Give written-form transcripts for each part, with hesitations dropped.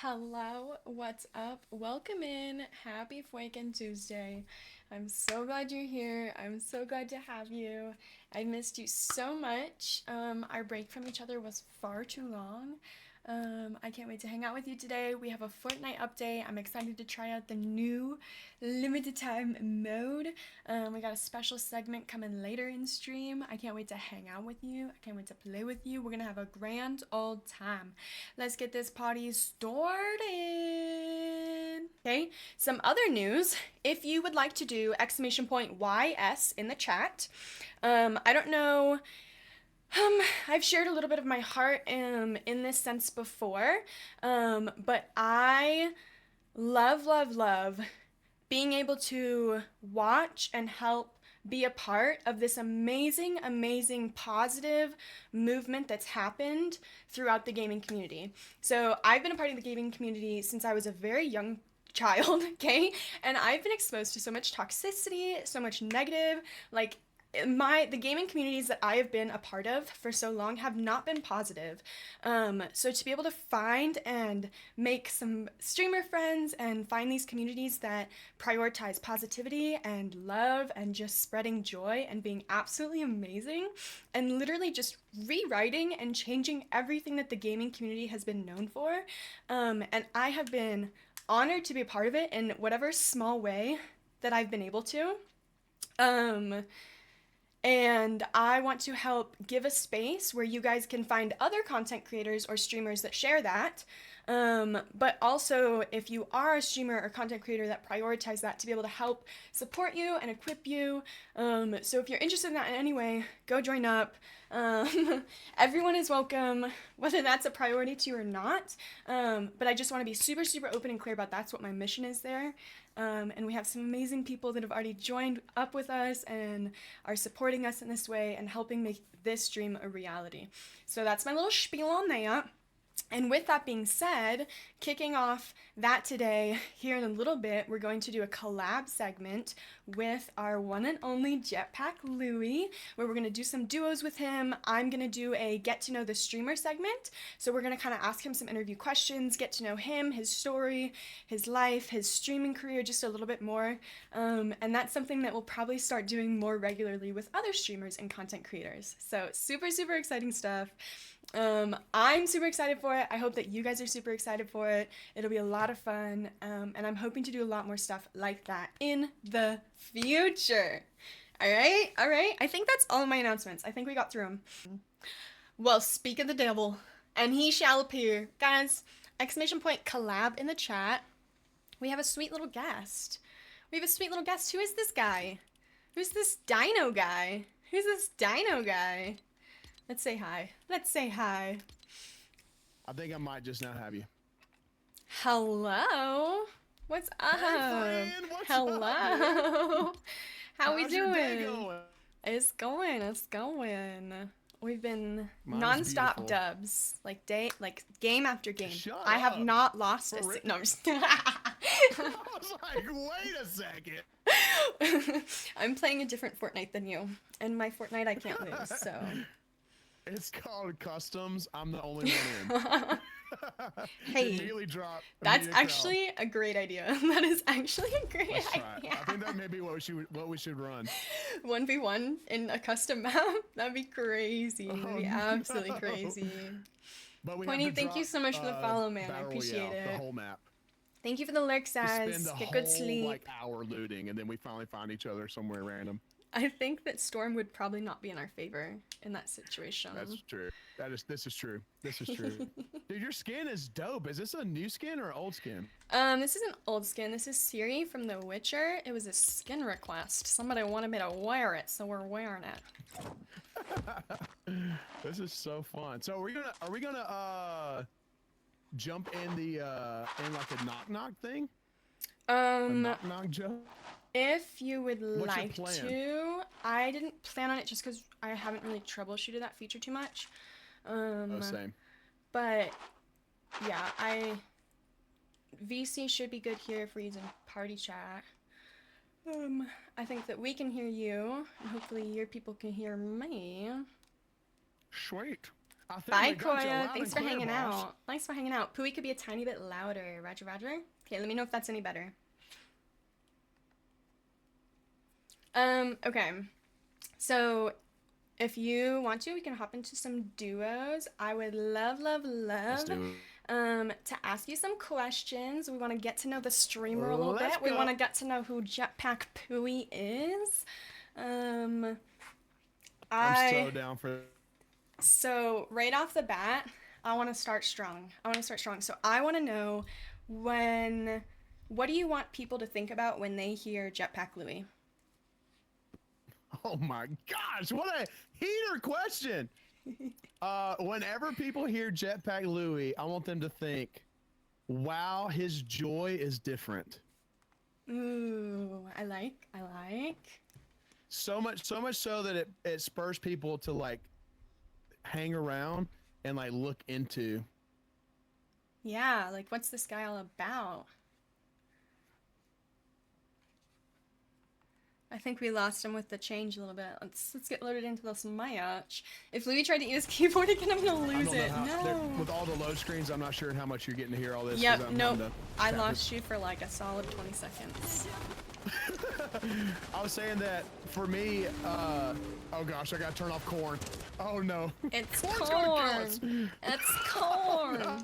Hello, what's up? Welcome in. Happy Fuekin Tuesday. I'm so glad you're here. I'm so glad to have you. I missed you so much. Our break from each other was far too long. I can't wait to hang out with you today. We have a Fortnite update. I'm excited to try out the new limited time mode. We got a special segment coming later in stream. I can't wait to hang out with you. I can't wait to play with you. We're gonna have a grand old time. Let's get this party started. Okay, some other news. If you would like to do exclamation point YS in the chat, I don't know. I've shared a little bit of my heart in this sense before, but I love being able to watch and help be a part of this amazing, positive movement that's happened throughout the gaming community. So I've been a part of the gaming community since I was a very young child, okay? And I've been exposed to so much toxicity, so much negative, like the gaming communities that I have been a part of for so long have not been positive. So to be able to find and make some streamer friends and find these communities that prioritize positivity and love and just spreading joy and being absolutely amazing and literally just rewriting and changing everything that the gaming community has been known for. And I have been honored to be a part of it in whatever small way that I've been able to. And I want to help give a space where you guys can find other content creators or streamers that share that. But also, if you are a streamer or content creator that prioritize that, to be able to help support you and equip you. So if you're interested in that in any way, go join up. Everyone is welcome, whether that's a priority to you or not. But I just want to be super open and clear about that's what my mission is there. And we have some amazing people that have already joined up with us and are supporting us in this way and helping make this dream a reality. So that's my little spiel on that. And with that being said, kicking off that today, here in a little bit, we're going to do a collab segment with our one and only JetPackLouie, where we're going to do some duos with him. I'm going to do a get to know the streamer segment. So we're going to kind of ask him some interview questions, get to know him, his story, his life, his streaming career, just a little bit more. And that's something that we'll probably start doing more regularly with other streamers and content creators. So super exciting stuff. I'm super excited for it. I hope that you guys are super excited for it. It'll be a lot of fun, and I'm hoping to do a lot more stuff like that in the future. All right. I think that's all of my announcements. I think we got through them. Well, speak of the devil, and he shall appear. Guys, exclamation point collab in the chat. We have a sweet little guest. Who is this guy? Who's this dino guy? Let's say hi. I think I might just now have you. Hello. What's up? Hey friend, what's Hello. up, How we How's your day doing? going? It's going. We've been Mine's nonstop beautiful. dubs, like game after game. Shut I have up. not lost For real? no, I'm just I was like, wait a second. I'm playing a different Fortnite than you, and my Fortnite I can't lose, so. It's called customs. I'm the only one in. Hey, Immediately drop. that's immediate crowd. actually a great idea. That is actually a great Let's try it. idea. I think that may be what we should run. 1v1 in a custom map? That'd be crazy. That'd be absolutely no. crazy. But we Pointy, have to thank you drop, so much for the follow, man. I Battle appreciate Royale, it. The whole map. Thank you for the lurks, We spend As. the Get whole good sleep. like hour looting, and then we finally find each other somewhere random. I think that Storm would probably not be in our favor in that situation. That's true. This is true. Dude, your skin is dope. Is this a new skin or an old skin? This is an old skin. This is Ciri from The Witcher. It was a skin request. Somebody wanted me to wear it, so we're wearing it. This is so fun. So are we gonna jump in the in like a knock thing? A knock joke? If you would What's your like plan? to, I didn't plan on it just because I haven't really troubleshooted that feature too much. Oh, same. But yeah, VC should be good here if we're using party chat. I think that we can hear you, and hopefully your people can hear me. Sweet. I think Bye, we got you Koya. loud Thanks and for clear, hanging boss. out. Thanks for hanging out. Pooey could be a tiny bit louder. Roger, Roger. Okay, let me know if that's any better. Okay. So, if you want to, we can hop into some duos. I would love, love, Let's love do it. to ask you some questions. We want to get to know the streamer a little Let's bit. We go. want to get to know who Jetpack Pooey is. I'm so down for. So right off the bat, I want to start strong. So I want to know what do you want people to think about when they hear JetPackLouie? Oh my gosh, what a heater question! Whenever people hear JetPackLouie, I want them to think, "Wow, his joy is different." Ooh, I like. So much so that it spurs people to like hang around and like look into. Yeah, like what's this guy all about? I think we lost him with the change a little bit. Let's get loaded into this match. If Louis tried to eat his keyboard again, I'm gonna lose it. No. With all the load screens, I'm not sure how much you're getting to hear all this. Yep. Nope. I lost you for like a solid 20 seconds. I was saying that for me, oh gosh, I gotta turn off corn. Oh no. It's corn. It's corn.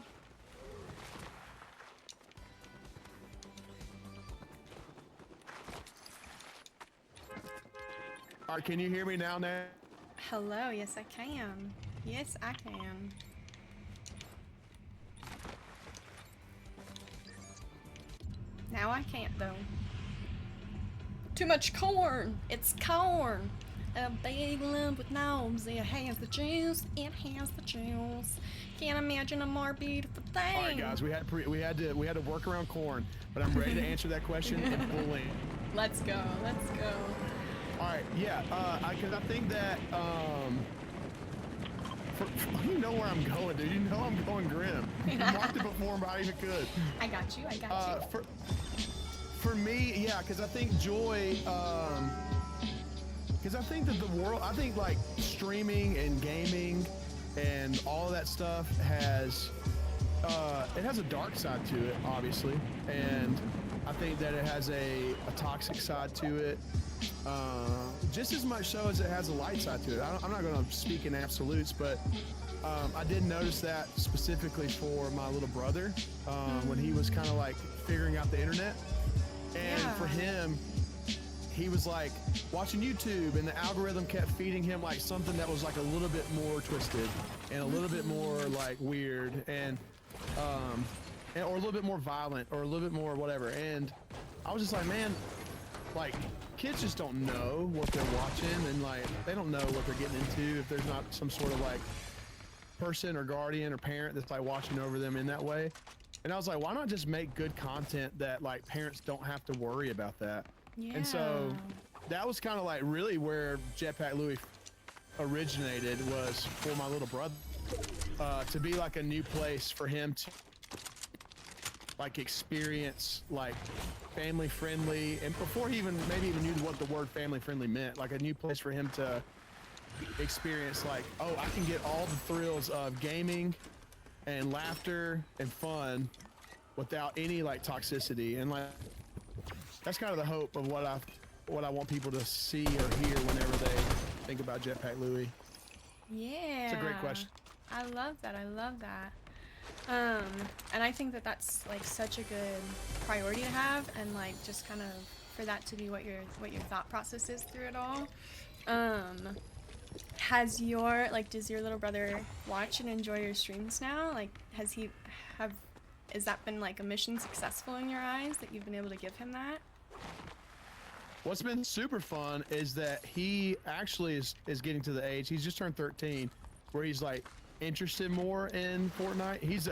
All right, can you hear me now, Nat? Hello, yes I can. Yes I can. Now I can't though. Too much corn. It's corn. A big lump with nose. It has the juice. It has the juice. Can't imagine a more beautiful thing. All right, guys, we had to work around corn, but I'm ready to answer that question in full length. Let's go. Let's go. All right, yeah, because I think that you know where I'm going, dude. You know I'm going grim. You marked it before I even could. I got you. I got you. For me, yeah, because I think joy. Because I think that I think like streaming and gaming and all of that stuff has it has a dark side to it, obviously, and I think that it has a toxic side to it, just as much so as it has a light side to it. I'm not going to speak in absolutes, but I did notice that specifically for my little brother when he was kind of like figuring out the internet, and for him, he was like watching YouTube and the algorithm kept feeding him like something that was like a little bit more twisted and a little bit more like weird and or a little bit more violent or a little bit more whatever. And I was just like, man, like kids just don't know what they're watching, and like they don't know what they're getting into if there's not some sort of like person or guardian or parent that's like watching over them in that way. And I was like, why not just make good content that like parents don't have to worry about that? Yeah. And so that was kind of like really where JetPackLouie originated, was for my little brother, to be like a new place for him to like experience like family friendly, and before he maybe even knew what the word family friendly meant, like a new place for him to experience like, oh, I can get all the thrills of gaming and laughter and fun without any like toxicity. And like that's kind of the hope of what I want people to see or hear whenever they think about JetPackLouie. Yeah. It's a great question. I love that. And I think that that's like such a good priority to have, and like just kind of for that to be what your thought process is through it all. Does your little brother watch and enjoy your streams now? Like, has that been like a mission successful in your eyes that you've been able to give him that? What's been super fun is that he actually is getting to the age, he's just turned 13, where he's like interested more in Fortnite. He's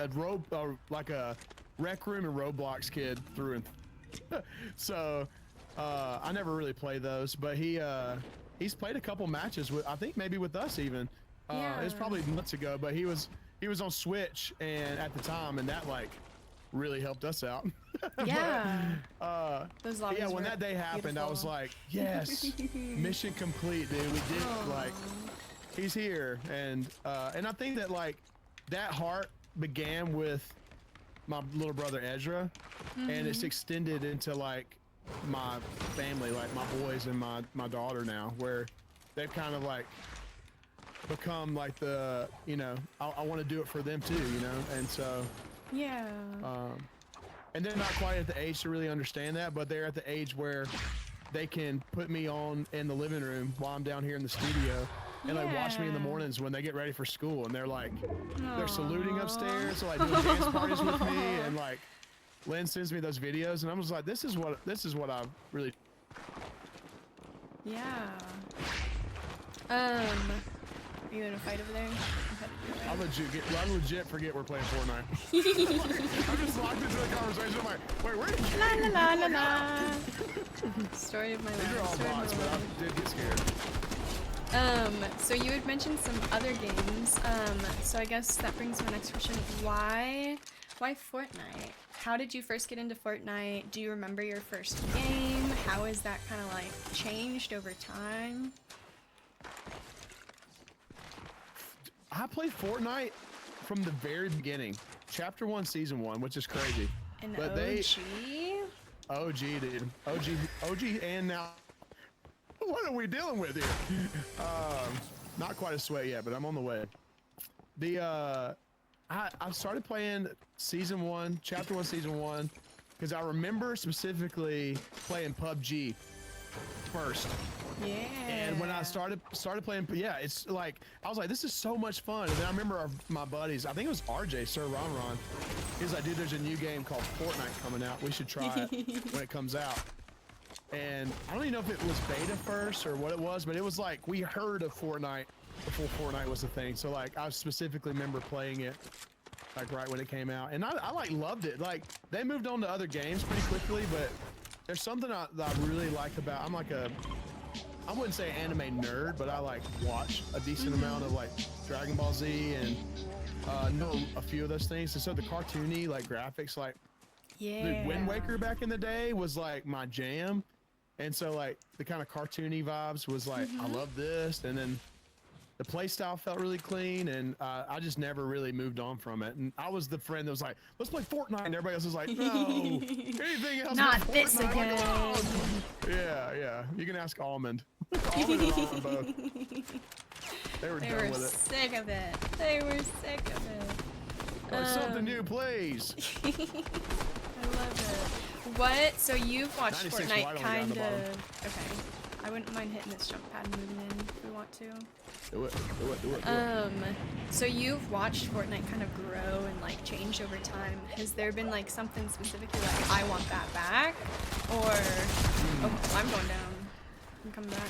like a Rec Room and Roblox kid through and through. So I never really play those, but he's played a couple matches with, I think maybe with us even. It was probably months ago, but he was on Switch and at the time, and that like really helped us out. Yeah. Those yeah, when that day happened, beautiful. I was like, yes, mission complete, dude. We did it. Like, he's here, and I think that like that heart began with my little brother Ezra, and it's extended into like my family, like my boys and my daughter now, where they've kind of like become like the, you know, I want to do it for them too, you know, and so Yeah. and they're not quite at the age to really understand that, but they're at the age where they can put me on in the living room while I'm down here in the studio and like watch me in the mornings when they get ready for school, and they're like they're saluting upstairs, so like doing dance parties with me, and like Lynn sends me those videos, and I'm just like, this is what I really. Yeah. Are you in a fight over there? I legit forget we're playing Fortnite. I'm just locked into the conversation. I'm like, wait, where did you? La la la la la. Story of my life. These are all bots, but I did get scared. So you had mentioned some other games. So I guess that brings my next question. Why Fortnite? How did you first get into Fortnite? Do you remember your first game? How has that kind of like changed over time? I played Fortnite from the very beginning. Chapter 1, Season 1, which is crazy. An but OG? OG, dude. OG, and now... What are we dealing with here? Not quite a sweat yet, but I'm on the way. I started playing Season 1, Chapter 1, Season 1, because I remember specifically playing PUBG first. Yeah. And when I started playing, yeah, it's like, I was like, this is so much fun. And then I remember my buddies, I think it was RJ, Sir Ron. He was like, dude, there's a new game called Fortnite coming out. We should try it when it comes out. And I don't even know if it was beta first or what it was, but it was like, we heard of Fortnite before Fortnite was a thing. So like, I specifically remember playing it like right when it came out. And I like loved it. Like, they moved on to other games pretty quickly, but there's something that I really like about, I'm like I wouldn't say anime nerd, but I like watch a decent amount of like Dragon Ball Z and know a few of those things. And so the cartoony like graphics, like the Wind Waker back in the day was like my jam. And so like the kind of cartoony vibes was like, I love this. And then the play style felt really clean, and I just never really moved on from it. And I was the friend that was like, let's play Fortnite, and everybody else was like, no, anything else Not but this Fortnite. again. Like, oh. Yeah, you can ask Almond. Almond and Ron both. They were done with it. Sick of it. They were sick of it. Something new, please. I love it. What? So you've watched Fortnite kind of... Okay. I wouldn't mind hitting this jump pad and moving in if we want to. Do it. So you've watched Fortnite kind of grow and like change over time. Has there been like something specifically like, I want that back? Or... Oh, I'm going down. I'm coming back.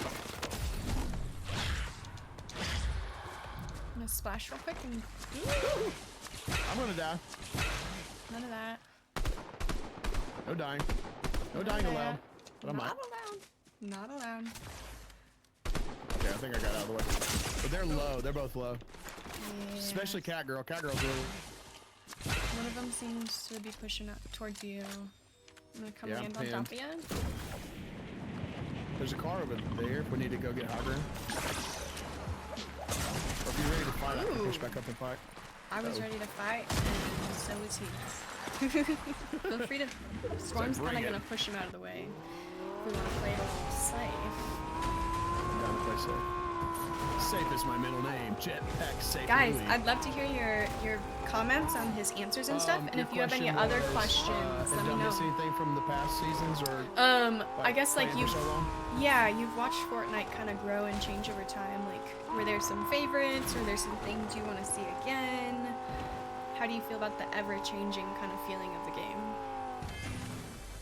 I'm gonna splash real quick and... I'm gonna die. None of that. No dying. No dying allowed. But I'm not. Not allowed. Okay, I think I got out of the way. But they're low. They're both low. Yeah. Especially Cat Girl. Cat Girl's really... One of them seems to be pushing up towards you. I'm gonna come land on pinned. top of you. There's a car over there if we need to go get high ground. Or if you're ready to fight, I can push back up and fight. I was ready to fight, and so was he. Feel free to... Storm's kind of gonna push him out of the way. If we want to play it a little safe. I'm down to play safe. Safe is my middle name. JetPack Safe. Guys, I'd love to hear your comments on his answers and stuff, and if you have any other questions, let me know. Did I miss anything from the past seasons, or I guess like you've, so yeah, you've watched Fortnite kind of grow and change over time. Like, were there some favorites, or there's some things you want to see again? How do you feel about the ever-changing kind of feeling of the game?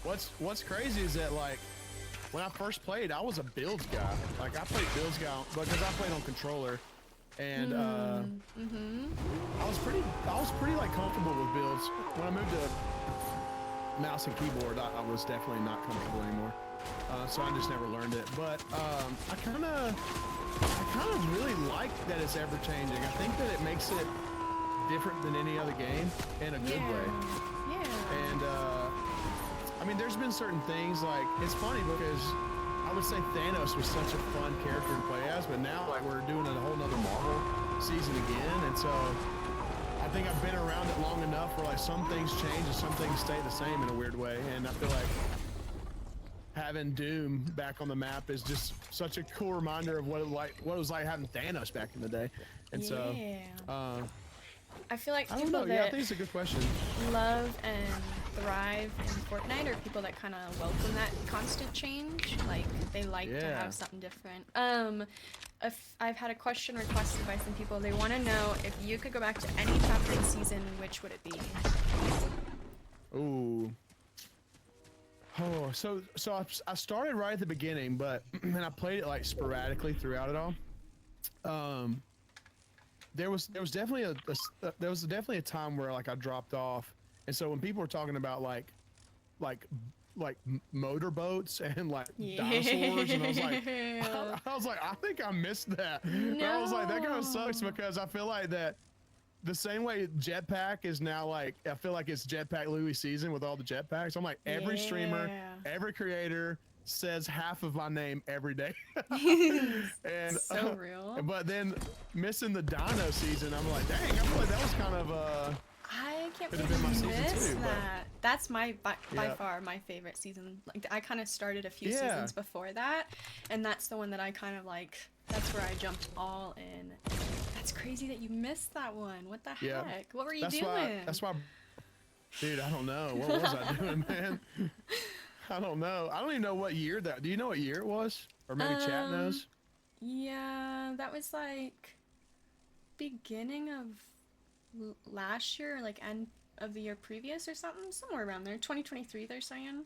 What's crazy is that like, when I first played, I was a builds guy. Like, I played builds guy because I played on controller, and I was pretty like comfortable with builds. When I moved to mouse and keyboard, I was definitely not comfortable anymore. So I just never learned it. But I kind of really like that it's ever changing. I think that it makes it different than any other game in a good way. Yeah. And I mean, there's been certain things like, it's funny because I would say Thanos was such a fun character to play as, but now like we're doing a whole nother Marvel season again, and so I think I've been around it long enough where like some things change and some things stay the same in a weird way, and I feel like having Doom back on the map is just such a cool reminder of what it was like having Thanos back in the day, and so I feel like I don't people know. that Yeah, I think it's a good question. love and thrive in Fortnite are people that kind of welcome that constant change. Like they like to have something different. If I've had a question requested by some people, they want to know if you could go back to any chapter in season, which would it be? Ooh. Oh, so I started right at the beginning, but and I played it like sporadically throughout it all. There was definitely a time where like I dropped off, and so when people were talking about like motorboats and like dinosaurs, and I was like, I think I missed that. No. And I was like, that kind of sucks because I feel like that the same way Jetpack is now like, I feel like it's JetPackLouie season with all the jetpacks. I'm like, every streamer, every creator says half of my name every day. And so real. But then missing the Dino season, I'm like, dang, I feel like that was kind of I can't could have believe been my you season missed too, that. That's by far my favorite season. Like I kind of started a few seasons before that, and that's the one that I kind of like. That's where I jumped all in. That's crazy that you missed that one. What the heck? What were you doing? That's why, dude. I don't know. What was I doing, man? I don't know. I don't even know what year that. Do you know what year it was, or maybe chat knows? Yeah, that was like beginning of last year, like end of the year previous or something, somewhere around there. 2023, they're saying.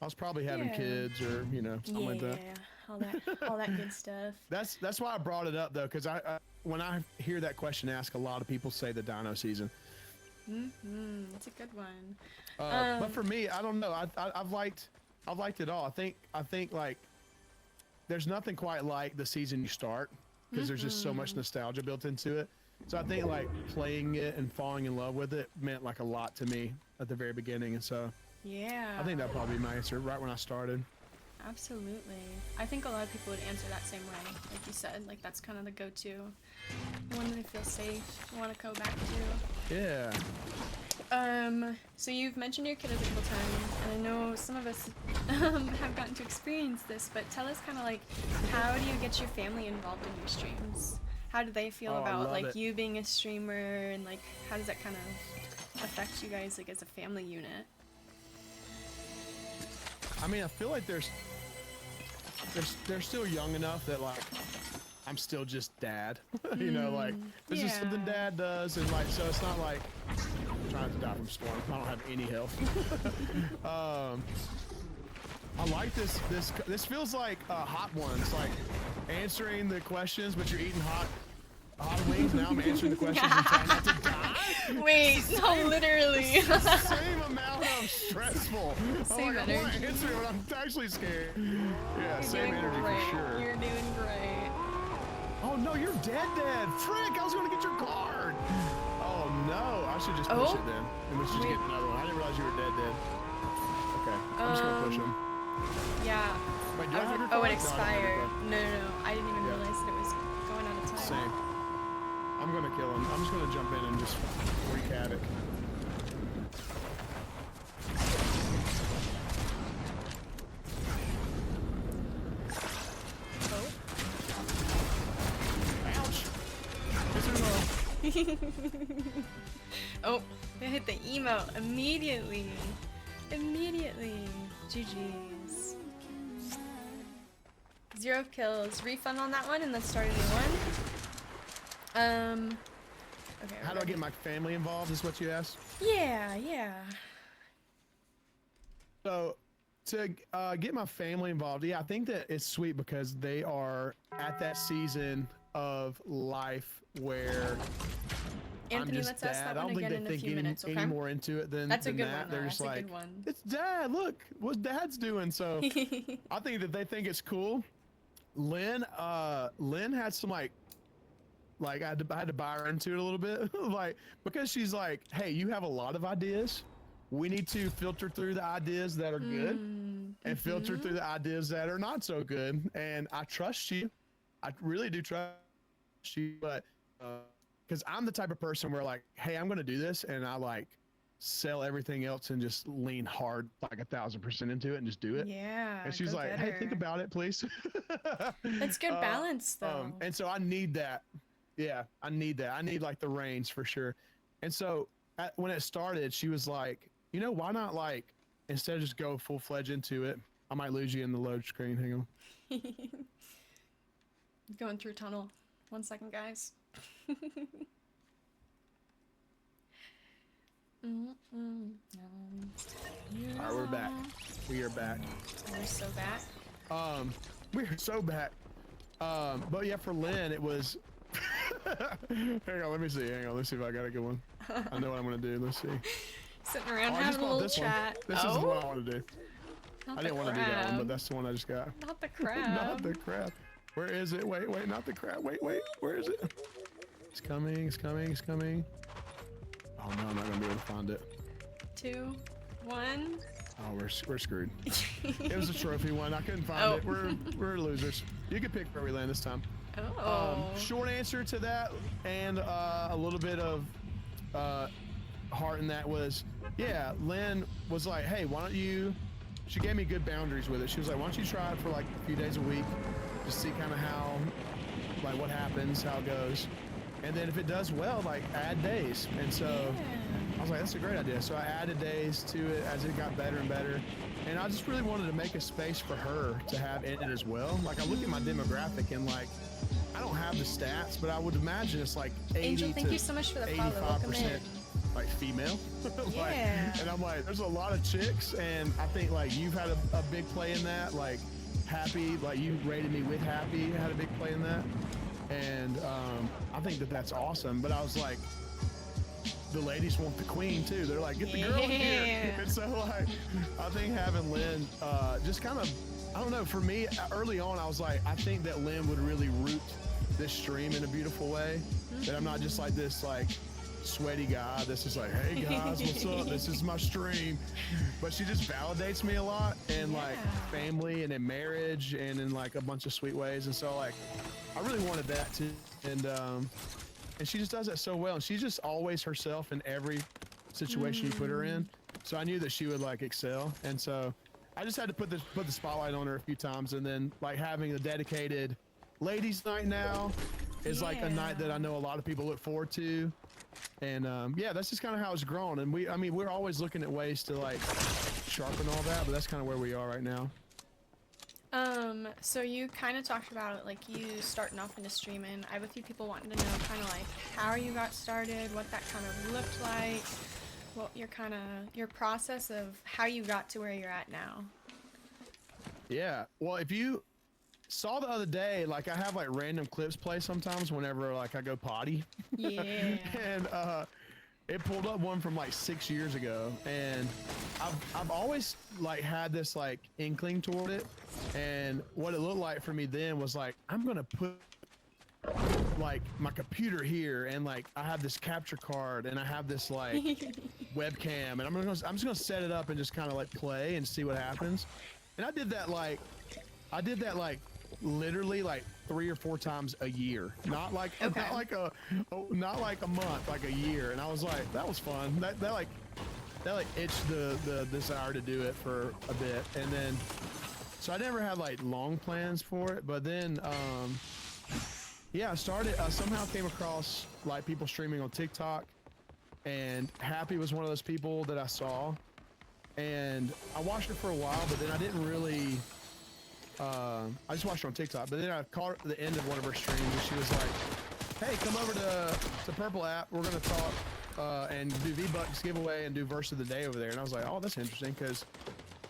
I was probably having kids, or something like that. all that good stuff. That's why I brought it up though, because I when I hear that question asked, a lot of people say the Dino season. It's a good one. But for me, I don't know. I've liked it all. I think like there's nothing quite like the season you start, because there's just so much nostalgia built into it. So I think like playing it and falling in love with it meant like a lot to me at the very beginning, and so I think that'd probably be my answer right when I started. Absolutely. I think a lot of people would answer that same way, like you said. Like that's kind of the go-to, the one they feel safe, want to go back to. Yeah. So you've mentioned your kid a couple times, and I know some of us have gotten to experience this, but tell us kind of like, how do you get your family involved in your streams? How do they feel about like you being a streamer, and like how does that kind of affect you guys like as a family unit? I mean, I feel like they're still young enough that like I'm still just dad. Like this is something dad does, and like so it's not like I'm trying to die from storm. I don't have any health. I like this. This feels like Hot Ones, like answering the questions, but you're eating hot wings. Now I'm answering the questions and trying not to die. Wait, no, literally. Same amount of stressful. Same energy. I want to answer it, but I'm actually scared. Yeah, You're same doing energy great. for sure. You're doing great. Oh no, you're dead. Frick, I was gonna get your card. Oh no, I should just push it then. And we should just get another one. I didn't realize you were dead. Okay, I'm just gonna push him. Yeah. Wait, do I have your card? It expired. No, I didn't even realize that it was going out of time. Same. I'm gonna kill him. I'm just gonna jump in and just wreak havoc. Oh, I hit the emote immediately. GG's. 0 kills. Refund on that one, and let's start a new one. Okay. How do I get my family involved? Is what you asked? Yeah. So, to get my family involved, I think that it's sweet because they are at that season of life where Anthony, I'm just let's dad. ask that I one don't again think in they a think few minutes, okay? any more into it than That's a good that. one. They're That's just a like, good one. it's dad. Look, what dad's doing. So I think that they think it's cool. Lynn had some like I had to buy her into it a little bit, like because she's like, hey, you have a lot of ideas, we need to filter through the ideas that are good and filter through the ideas that are not so good. And I trust you. I really do trust you, but because I'm the type of person where like, hey, I'm gonna do this, and I like sell everything else and just lean hard like 1,000% into it and just do it. Yeah. And she's like, hey, think about it, please. That's good balance, though. And so I need that. Yeah, I need that. I need like the reins for sure. And so when it started, she was like, you know, why not like, instead of just go full fledged into it, I might lose you in the load screen. Hang on. Going through tunnel. 1 second, guys. All right, we're back. We are back. We're so back. We're so back. But yeah, for Lynn, it was. Hang on, let me see. Hang on, let's see if I got a good one. I know what I'm gonna do. Let's see. Sitting around I just having a bought little this chat. one. This is the one I want to do. Not I didn't want to do that one, but that's the one I just got. Not the crab. Not the crab. Where is it? Wait, not the crab. Wait, where is it? It's coming. It's coming. It's coming. Oh no, I'm not gonna be able to find it. 2, 1. Oh, we're screwed. It was a trophy one. I couldn't find it. We're losers. You can pick where we land this time. Oh. Short answer to that, and a little bit of heart in that was, yeah, Lynn was like, hey, why don't you, she gave me good boundaries with it. She was like, why don't you try it for like a few days a week, just see kind of how, like what happens, how it goes. And then if it does well, like add days. And so I was like, that's a great idea. So I added days to it as it got better and better. And I just really wanted to make a space for her to have in it as well. Like I look at my demographic and like, I don't have the stats, but I would imagine it's like 80 Angel, thank to you so much for the follow. Welcome 85% in. like female. Yeah. Like, and I'm like, there's a lot of chicks, and I think like you've had a big play in that. Like Happy, like you rated me with Happy, had a big play in that. And I think that that's awesome. But I was like, the ladies want the queen too. They're like, get the girl in here. And so like, I think having Lynn just kind of, I don't know, for me early on, I was like, I think that Lynn would really root this stream in a beautiful way. That I'm not just like this like sweaty guy. This is like, hey guys, what's up? This is my stream. But she just validates me a lot in like family and in marriage and in like a bunch of sweet ways. And so like, I really wanted that too. And she just does that so well. And she's just always herself in every situation you put her in. So I knew that she would like excel. And so I just had to put the spotlight on her a few times. And then like having the dedicated ladies night now is like a night that I know a lot of people look forward to. And yeah, that's just kind of how it's grown. And we're always looking at ways to like sharpen all that, but that's kind of where we are right now. So you kind of talked about like you starting off into streaming. I have a few people wanting to know kind of like how you got started, what that kind of looked like, what your process of how you got to where you're at now. Yeah, well, if you saw the other day, like I have like random clips play sometimes whenever like I go potty. Yeah. And it pulled up one from like 6 years ago, and I've always like had this like inkling toward it. And what it looked like for me then was like, I'm gonna put like my computer here, and like I have this capture card, and I have this like webcam, and I'm just gonna set it up and just kind of like play and see what happens. And I did that like literally like 3 or 4 times a year, not like a month, like a year. And I was like, that was fun. That like itched the desire to do it for a bit. And then so I never had like long plans for it, but then yeah, I started somehow came across like people streaming on TikTok, and Happy was one of those people that I saw, and I watched it for a while, but then I didn't really I just watched her on TikTok, but then I caught her at the end of one of her streams, and she was like, hey, come over to Purple app, we're gonna talk and do V-Bucks giveaway and do verse of the day over there. And I was like, oh, that's interesting, because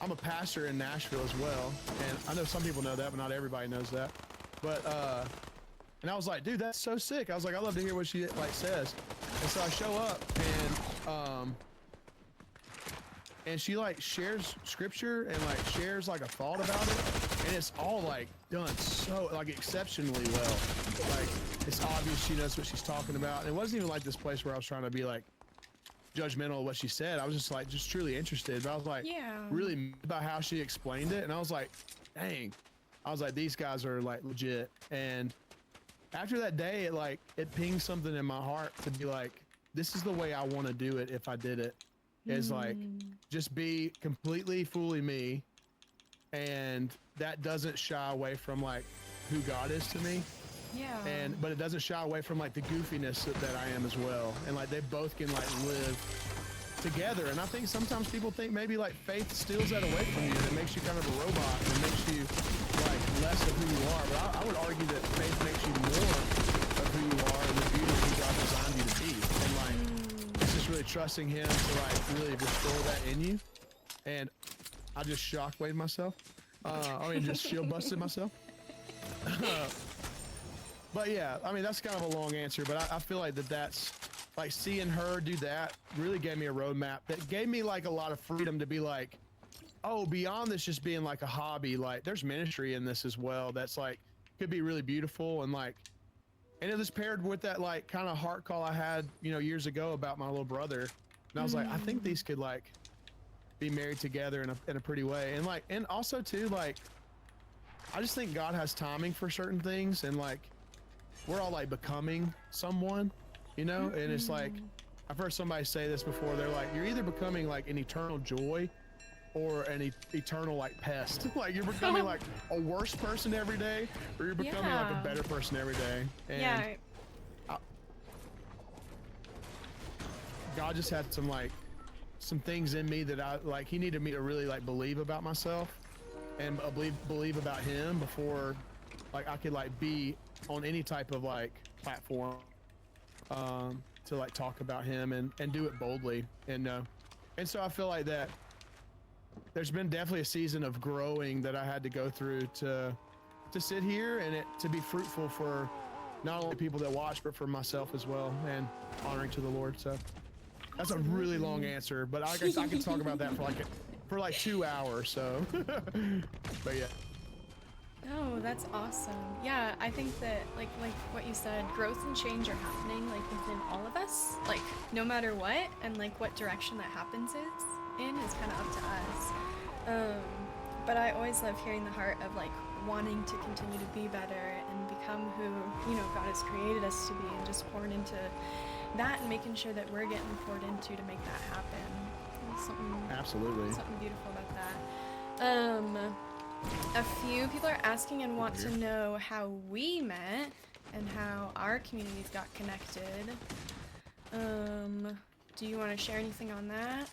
I'm a pastor in Nashville as well, and I know some people know that, but not everybody knows that. But and I was like, dude, that's so sick. I was like, I love to hear what she like says. And so I show up, and she like shares scripture and like shares like a thought about it, and it's all like done so like exceptionally well. Like it's obvious she knows what she's talking about. And it wasn't even like this place where I was trying to be like judgmental of what she said. I was just like, just truly interested. But I was like, Yeah. really moved by how she explained it. And I was like, dang. I was like, these guys are like legit. And after that day, it pinged something in my heart to be like, this is the way I want to do it if I did it. Is like, just be completely fully me. And that doesn't shy away from like who God is to me. Yeah. But it doesn't shy away from like the goofiness that I am as well. And like they both can like live together. And I think sometimes people think maybe like faith steals that away from you and it makes you kind of a robot and makes you like less of who you are. But I would argue that faith makes you more of who you are and the beauty of who God designed you to be. And like it's just really trusting him to like really restore that in you. And I just shockwaved myself. Just shield busted myself. But yeah, I mean, that's kind of a long answer, but I feel like that's like seeing her do that really gave me a roadmap that gave me like a lot of freedom to be like, oh, beyond this just being like a hobby, like there's ministry in this as well. That's like, could be really beautiful. And like, and it was paired with that like kind of heart call I had, years ago about my little brother. And I was like, I think these could like be married together in a pretty way. And like, and also too, like, I just think God has timing for certain things. And like, we're all like becoming someone, and it's like, I've heard somebody say this before. They're like, you're either becoming like an eternal joy or an eternal like pest. Like you're becoming like a worse person every day, or you're becoming like a better person every day. And God just had some things in me that he needed me to really like believe about myself and believe about him before like I could like be on any type of like platform to like talk about him and do it boldly. And so I feel like that there's been definitely a season of growing that I had to go through to sit here and to be fruitful for not only people that watch, but for myself as well, and honoring to the Lord. So that's a really long answer, but I could talk about that for like 2 hours. So, but yeah. Oh, that's awesome. Yeah, I think that like what you said, growth and change are happening like within all of us, like no matter what, and like what direction that happens is kind of up to us. But I always love hearing the heart of like wanting to continue to be better and become who God has created us to be, and just pouring into that and making sure that we're getting poured into to make that happen. Absolutely. Something beautiful about that. A few people are asking and want to know how we met and how our communities got connected. Do you want to share anything on that?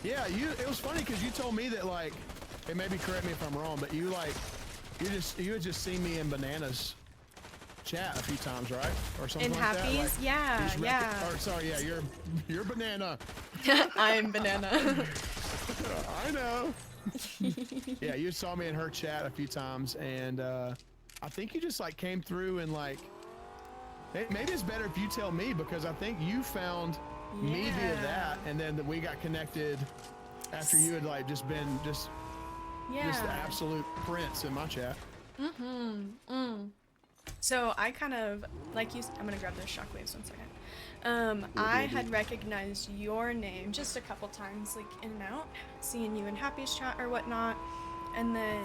Yeah, it was funny because you told me that like, and maybe correct me if I'm wrong, but you had just seen me in Banana's chat a few times, right? Or something in like that. Happy's? Like, Yeah. Sorry, yeah, you're Banana. I'm Banana. I know. Yeah, you saw me in her chat a few times, and I think you just like came through and like, maybe it's better if you tell me, because I think you found me via that, and then we got connected after you had like just been just the absolute prince in my chat. So I kind of, like you, I'm gonna grab those shockwaves 1 second. I had recognized your name just a couple times, like in and out, seeing you in Happy's chat or whatnot. And then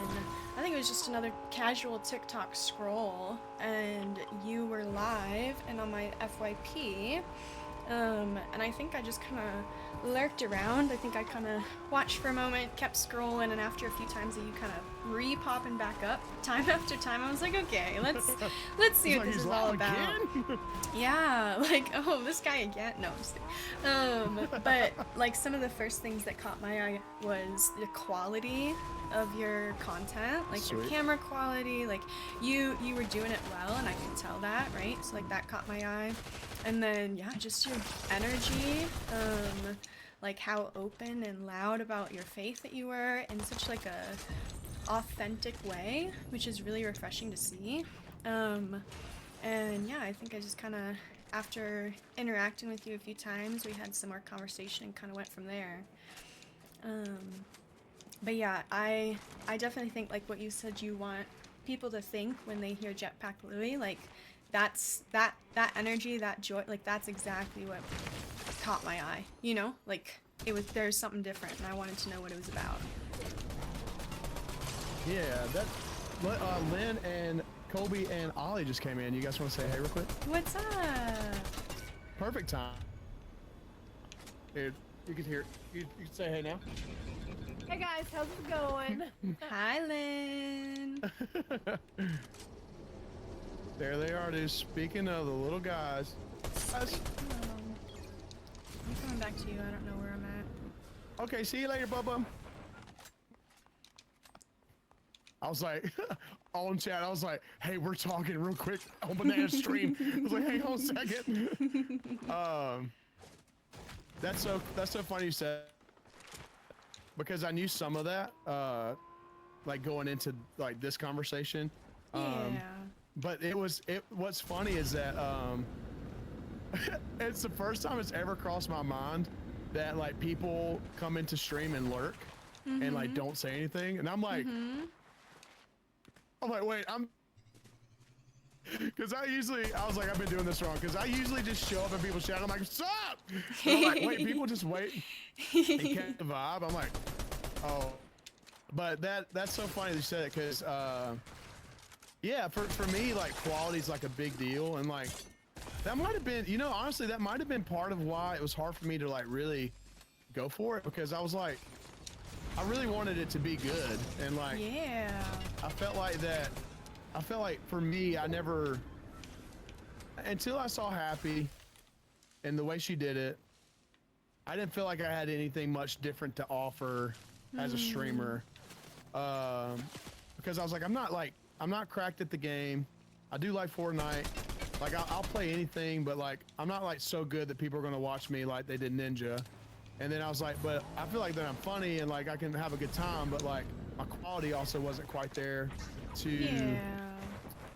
I think it was just another casual TikTok scroll, and you were live and on my FYP. And I think I just kind of lurked around. I think I kind of watched for a moment, kept scrolling, and after a few times of you kind of re-popping back up time after time, I was like, okay, let's see what this is all about. Yeah, like, oh, this guy again. No, I'm just kidding. But like some of the first things that caught my eye was the quality of your content, like your camera quality, like you were doing it well, and I could tell that, right? So like that caught my eye. And then just your energy, like how open and loud about your faith that you were in such like a authentic way, which is really refreshing to see. And I think I just kind of, after interacting with you a few times, we had some more conversation and kind of went from there. But yeah, I definitely think like what you said, you want people to think when they hear JetPackLouie, like that's that energy, that joy, like that's exactly what caught my eye, you know? Like, there's something different, and I wanted to know what it was about. Yeah, Lynn and Colby and Ollie just came in. You guys want to say hey real quick? What's up? Perfect time. Dude, you can hear. You can say hey now. Hey guys, how's it going? Hi, Lynn. There they are, dude. Speaking of the little guys. I'm coming back to you. I don't know where I'm at. Okay, see you later, Bubba. I was like, on chat, I was like, hey, we're talking real quick on Banana's stream. I was like, hang on a second. That's so funny you said, because I knew some of that, like going into like this conversation. Yeah. But what's funny is that it's the first time it's ever crossed my mind that like people come into stream and lurk and like don't say anything, and I'm like, wait, because I was like, I've been doing this wrong, because I usually just show up and people shout, I'm like, what's up? And I'm like, wait, people just wait and catch the vibe. I'm like, oh, but that's so funny that you said it, because yeah, for me, like, quality's like a big deal, and like that might have been, you know, honestly, that might have been part of why it was hard for me to like really go for it, because I was like, I really wanted it to be good, and like, Yeah. I felt like for me, I never, until I saw Happy and the way she did it, I didn't feel like I had anything much different to offer as a streamer. Because I was like, I'm not cracked at the game. I do like Fortnite. Like I'll play anything, but like, I'm not like so good that people are gonna watch me like they did Ninja. And then I was like, but I feel like that I'm funny and like I can have a good time, but like my quality also wasn't quite there to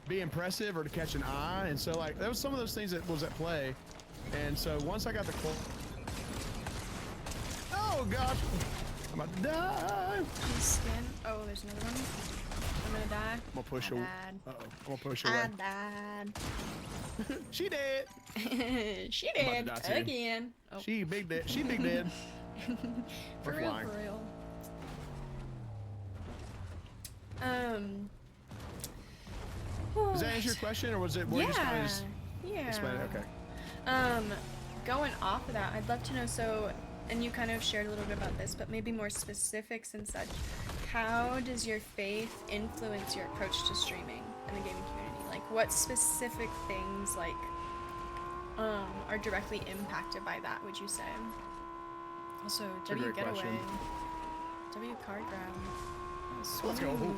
be impressive or to catch an eye. And so like there was some of those things that was at play. And so once I got the oh gosh, I'm about to die. Skin. Oh, there's another one. I'm gonna die. I'm gonna push her. Uh-oh. I'm gonna push her I away. died. She dead. She did again. Oh. She big dead. She big dead. For We're real, flying. for real. Does that answer your question, or was it more just kind of just explain it? Okay. Going off of that, I'd love to know, so, and you kind of shared a little bit about this, but maybe more specifics and such. How does your faith influence your approach to streaming in the gaming community? Like, what specific things, like, are directly impacted by that, would you say? Also, That's a W great getaway. question. W card grab. Let's go. Smooth.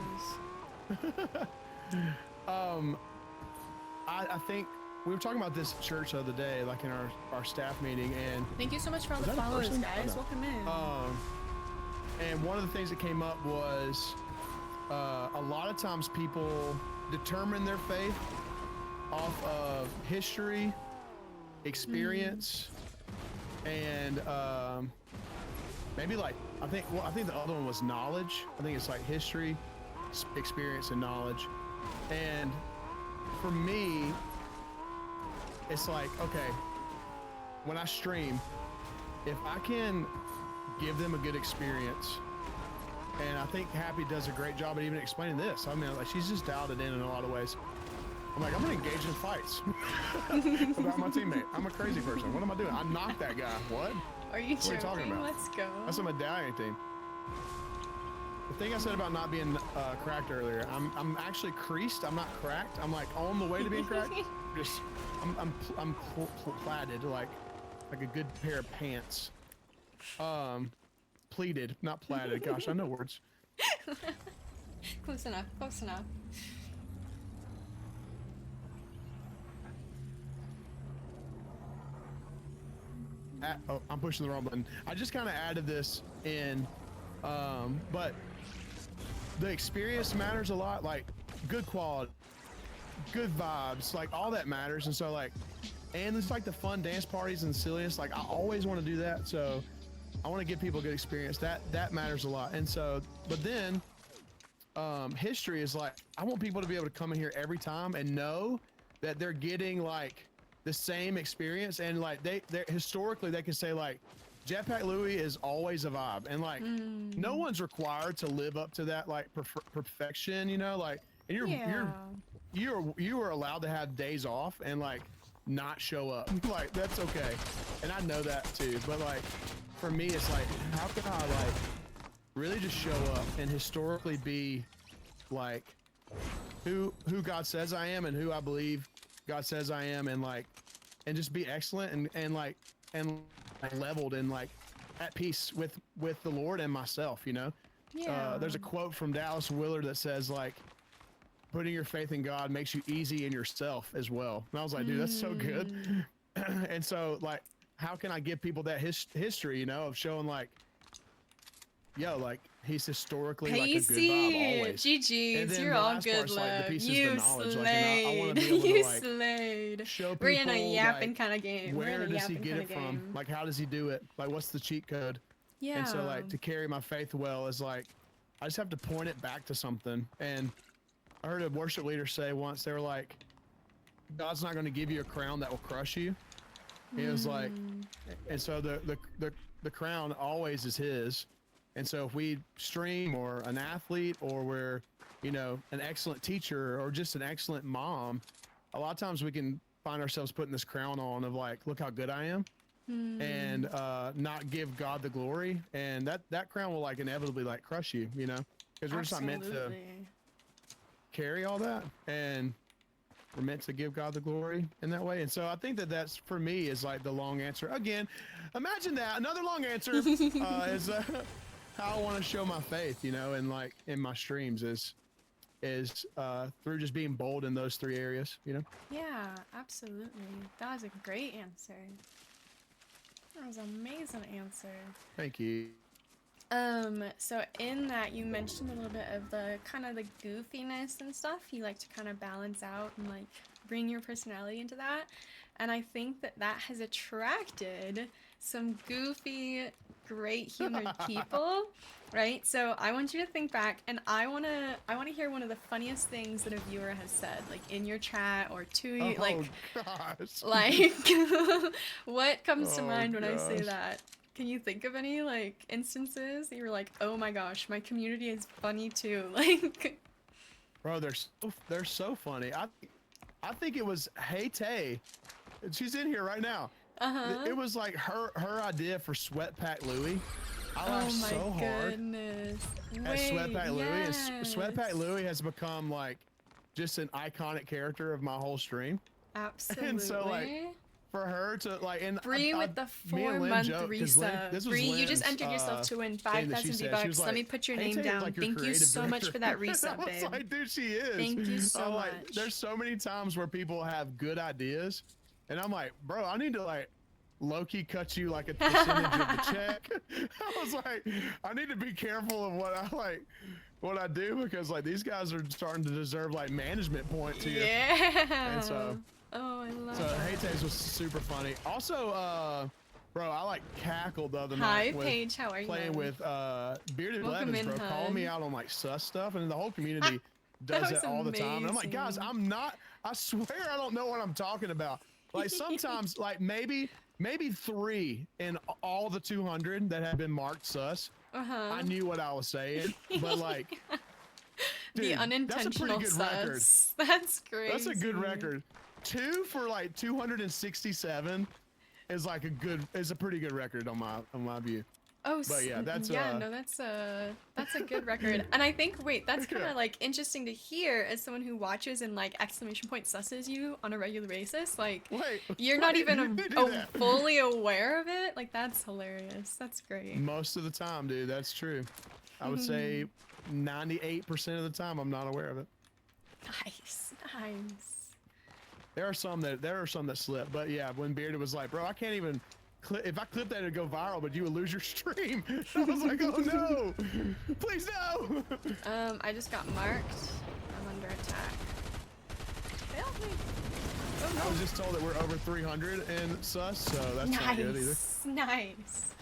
I think we were talking about this at church the other day, like in our staff meeting, and Thank you so much for all Was the that a follows, person? guys. Oh, no. Welcome in. and one of the things that came up was a lot of times people determine their faith off of history, experience, and maybe like I think the other one was knowledge. I think it's like history, experience, and knowledge. And for me, it's like, okay, when I stream, if I can give them a good experience, and I think Happy does a great job at even explaining this. I mean, like, she's just dialed it in a lot of ways. I'm like, I'm gonna engage in fights about my teammate. I'm a crazy person. What am I doing? I knocked that guy. What? Are you joking? What are you talking about? Let's go. That's a medallion team. The thing I said about not being cracked earlier, I'm actually creased. I'm not cracked. I'm like on the way to being cracked. Just I'm plaited like a good pair of pants. Pleated, not plaited. Gosh, I know words. Close enough. Close enough. Oh, I'm pushing the wrong button. I just kind of added this in, but the experience matters a lot. Like good quality, good vibes, like all that matters. And so like, and it's like the fun dance parties and silliness. Like I always want to do that. So I want to give people a good experience. That matters a lot. And so, but then history is like, I want people to be able to come in here every time and know that they're getting like the same experience, and like they historically they can say like JetPackLouie is always a vibe, and like no one's required to live up to that like perfection, you know, like, and you are allowed to have days off and like not show up. Like that's okay, and I know that too, but like for me it's like, how can I like really just show up and historically be like who God says I am and who I believe God says I am, and like, and just be excellent and like leveled and like at peace with the Lord and myself, you know. There's a quote from Dallas Willard that says like, putting your faith in God makes you easy in yourself as well. And I was like, dude, that's so good. And so like, how can I give people that history, you know, of showing like, yo, like he's historically like a good vibe always. GG's, you're all good, love. Like, you slayed. Like, I want to be able you to like slayed. show people. We're in a yapping like, kind of game. Where does he get it from? Like, how does he do it? Like, what's the cheat code? Yeah. And so like to carry my faith well is like, I just have to point it back to something. And I heard a worship leader say once, they were like, God's not going to give you a crown that will crush you. He was like, and so the crown always is his. And so if we stream or an athlete or we're, you know, an excellent teacher or just an excellent mom, a lot of times we can find ourselves putting this crown on of like, look how good I am, and not give God the glory. And that crown will like inevitably like crush you, you know, because we're just not meant to carry all that, and we're meant to give God the glory in that way. And so I think that's for me is like the long answer. Again, imagine that another long answer is how I want to show my faith, you know, and like in my streams is through just being bold in those three areas, you know. Yeah, absolutely. That was a great answer. That was an amazing answer. Thank you. So in that you mentioned a little bit of the kind of the goofiness and stuff you like to kind of balance out and like bring your personality into that. And I think that has attracted some goofy, great humored people, right? So I want you to think back, and I want to hear one of the funniest things that a viewer has said, like in your chat or to you, like what comes to mind when I say that? Can you think of any like instances that you were like, oh my gosh, my community is funny too? Like, bro, they're so funny. I think it was Hey Tay. She's in here right now. It was like her idea for JetPackLouie. I laughed so hard at JetPackLouie, and JetPackLouie has become like just an iconic character of my whole stream. Absolutely. And so like, for her to like, and Bree with the 4-month resub. Bree, you just entered yourself to win 5,000 V-Bucks. Like, Let me put your name down. Like Thank you so much for that resub, babe. Like, dude, she is. Thank you so much. There's so many times where people have good ideas, and I'm like, bro, I need to like low-key cut you like a percentage of the check. I was like, I need to be careful of what I do, because like these guys are starting to deserve like management points here. Yeah. And so. Oh, I love so that. Hey Taze was super funny. Also, bro, I like cackled the other night. Hi, Paige. How are you? Playing with Bearded Welcome Levins, bro, calling me out on like sus stuff, and the whole community does that all the time. And I'm like, guys, I swear I don't know what I'm talking about. Like sometimes, like maybe 3 in all the 200 that have been marked sus, I knew what I was saying, but like, dude, the unintentional that's a pretty good record. That's crazy. That's a good record. 2 for like 267 is like a pretty good record on my view. Oh, but yeah, that's a good record. And I think that's kind of like interesting to hear as someone who watches and like exclamation point susses you on a regular basis. Like, you're not even fully aware of it. Like, that's hilarious. That's great. Most of the time, dude, that's true. I would say 98% of the time I'm not aware of it. Nice. There are some that slip, but yeah, when Bearded was like, bro, I can't even if I clip that it'd go viral, but you would lose your stream. I was like, oh no, please no. I just got marked. I'm under attack. Help me. Oh, no. I was just told that we're over 300 in sus, so that's not good either. Nice.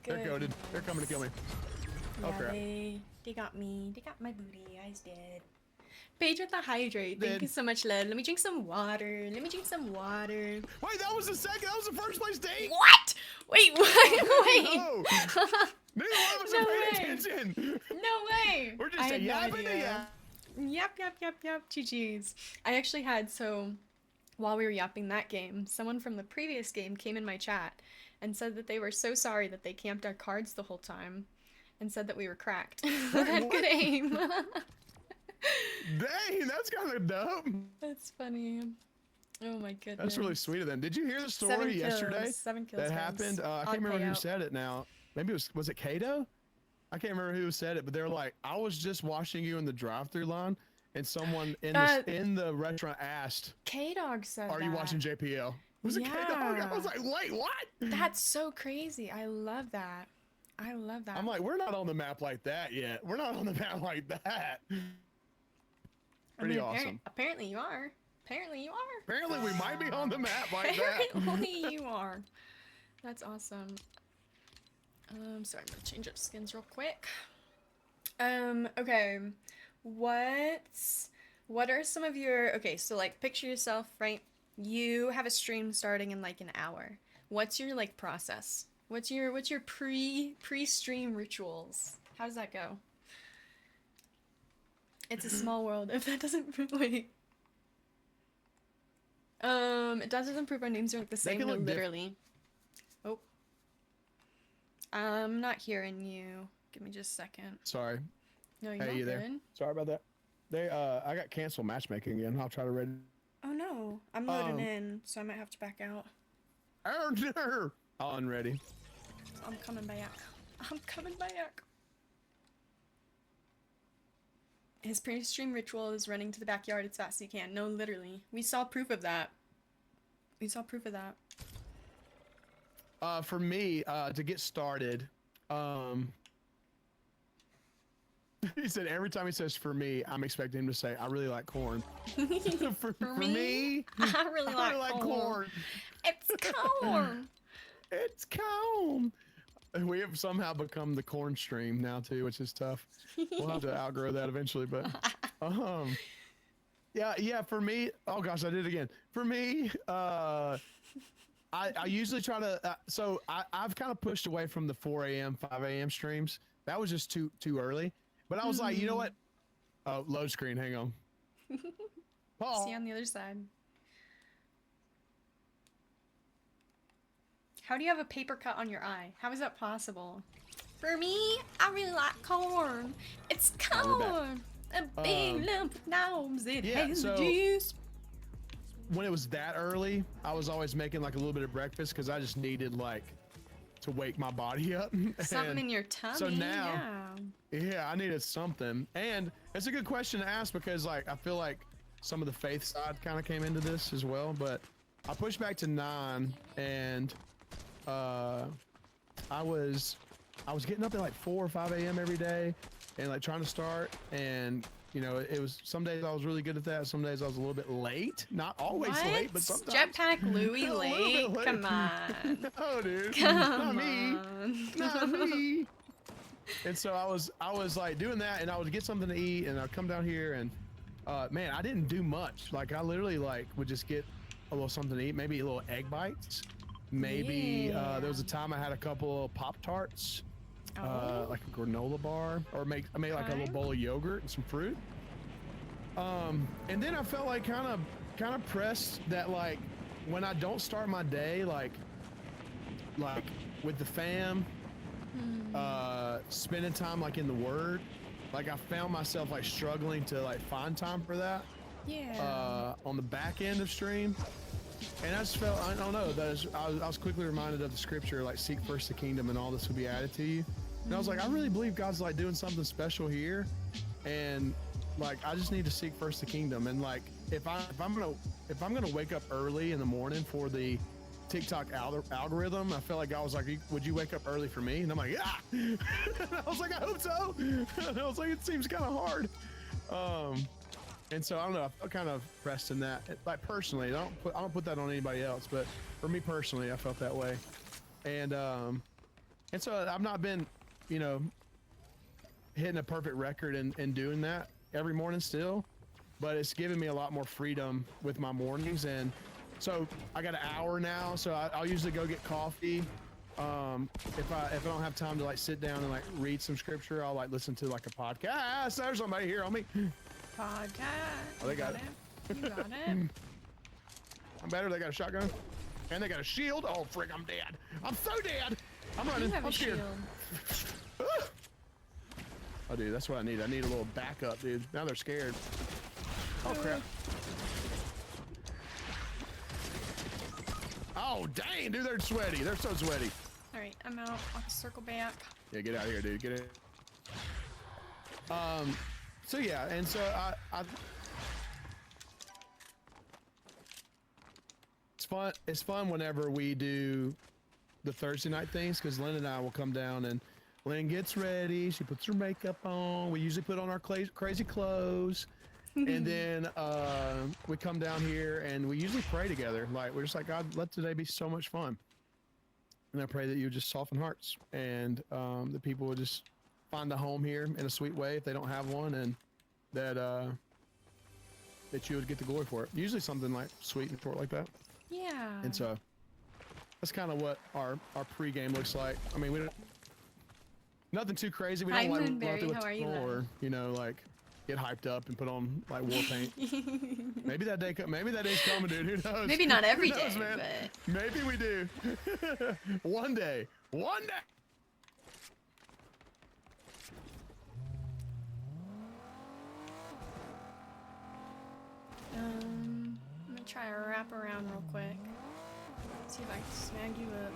They're goated. They're coming to kill me. Yeah, Oh crap. they got me. They got my booty. I was dead. Paige with the hydrate. Thank Did. you so much, love. Let me drink some water. Let me drink some water. Wait, that was the second. That was the first place date. What? Wait, what? Wait. No. Neither one of us No are paying way. attention. No way. We're just I had no yapping to idea. yap. Yep. GG's. I actually had, so while we were yapping that game, someone from the previous game came in my chat and said that they were so sorry that they camped our cards the whole time and said that we were cracked. Had what? good aim. Dang, that's kind of dope. That's funny. Oh my goodness. That's really sweet of them. Did you hear the 7 story kills. yesterday 7 kills. that guys. happened? I Odd can't remember who payout. said it now. Maybe it was it Kato? I can't remember who said it, but they're like, I was just watching you in the drive-through line, and someone in the restaurant asked, K-Dog said "Are that. you watching JPL?" Was it K-Dog? I was like, wait, what? That's so crazy. I love that. I love that. I'm like, we're not on the map like that yet. We're not on the map like that. Pretty awesome. Apparently you are. Apparently you are. Apparently we might be on the map like that. Apparently you are. That's awesome. Sorry, I'm gonna change up skins real quick. Okay. What are some of your, okay, so like picture yourself, right? You have a stream starting in like an hour. What's your like process? What's your pre-stream rituals? How does that go? It's a small world. If that doesn't wait. It doesn't prove our names are the same. can No, look literally. Oh. I'm not hearing you. Give me just a second. Sorry. No, you're Hey, not you there? good. Sorry about that. I got canceled matchmaking again. I'll try to read. Oh no, I'm loading in, so I might have to back out. Oh no! I'll unready. I'm coming back. I'm coming back. His pre-stream ritual is running to the backyard as fast as he can. No, literally. We saw proof of that. We saw proof of that. For me, to get started, he said every time he says "for me," I'm expecting him to say, "I really like corn." for me, I really like corn. It's corn. It's corn. We have somehow become the corn stream now too, which is tough. We'll have to outgrow that eventually, but yeah. For me, oh gosh, I did it again. For me, I usually try to. So I've kind of pushed away from the 4 a.m., 5 a.m. streams. That was just too early. But I was like, you know what? Oh, load screen. Hang on. Paul. See you on the other side. How do you have a paper cut on your eye? How is that possible? For me, I really like corn. It's corn. A big lump of gnomes. It has so- juice. When it was that early, I was always making like a little bit of breakfast because I just needed like to wake my body up. Something And in your tummy. so now- yeah, I needed something. And it's a good question to ask because like I feel like some of the faith side kind of came into this as well. But I pushed back to 9 and I was getting up at like 4 or 5 a.m. every day and like trying to start, and you know, it was some days I was really good at that, some days I was a little bit late. Not always What? late, but sometimes. JetPackLouie A little bit late? late. Come on. Oh dude. Come Not me. on. Not me. And so I was like doing that, and I would get something to eat, and I'd come down here, and man, I didn't do much. Like I literally like would just get a little something to eat, maybe a little egg bites. Maybe there was a time I had a couple of Pop-Tarts, like a granola bar, or I made like a little bowl of yogurt and some fruit. And then I felt like kind of pressed that like when I don't start my day like with the fam, spending time like in the Word, like I found myself like struggling to like find time for that. Yeah. On the back end of stream. And I just felt, I don't know, I was quickly reminded of the scripture, like seek first the kingdom and all this will be added to you. And I was like, I really believe God's like doing something special here. And like, I just need to seek first the kingdom. And like, if I'm gonna wake up early in the morning for the TikTok algorithm, I felt like God was like, would you wake up early for me? And I'm like, yeah. And I was like, I hope so. And I was like, it seems kind of hard. And so I don't know, I felt kind of pressed in that. Like personally, I don't put that on anybody else, but for me personally, I felt that way. And so I've not been, you know, hitting a perfect record and doing that every morning still. but it's given me a lot more freedom with my mornings. And so I got an hour now, so I'll usually go get coffee. If I don't have time to like sit down and like read some scripture, I'll like listen to like a podcast. There's somebody here on me. Podcast. Oh, they got it. You got it. I'm better. They got a shotgun, and they got a shield. Oh frick, I'm dead. I'm so dead. I'm running. You have I'm a scared. shield. Oh, dude, that's what I need. I need a little backup, dude. Now they're scared. Oh crap. Oh dang, dude, they're sweaty. They're so sweaty. All right, I'm out. I'll circle back. Yeah, get out of here, dude. Get it. So yeah, and so I it's fun. It's fun whenever we do the Thursday night things, because Lynn and I will come down, and Lynn gets ready. She puts her makeup on. We usually put on our crazy clothes, and then we come down here and we usually pray together. Like, we're just like, God, let today be so much fun. And I pray that you just soften hearts, and that people will just find a home here in a sweet way if they don't have one, and that that you would get the glory for it. Usually something like sweet and short like that. Yeah. And so that's kind of what our pregame looks like. I mean, we don't nothing too crazy. We Hi, don't like run Moonberry. through a How are you, tunnel love? or, you know, like get hyped up and put on like war paint. Maybe that day, maybe that day's coming, dude. Who knows? Maybe not every Who knows, day, man? but Maybe we do. One day. One day. I'm gonna try a wrap around real quick. See if I can snag you up.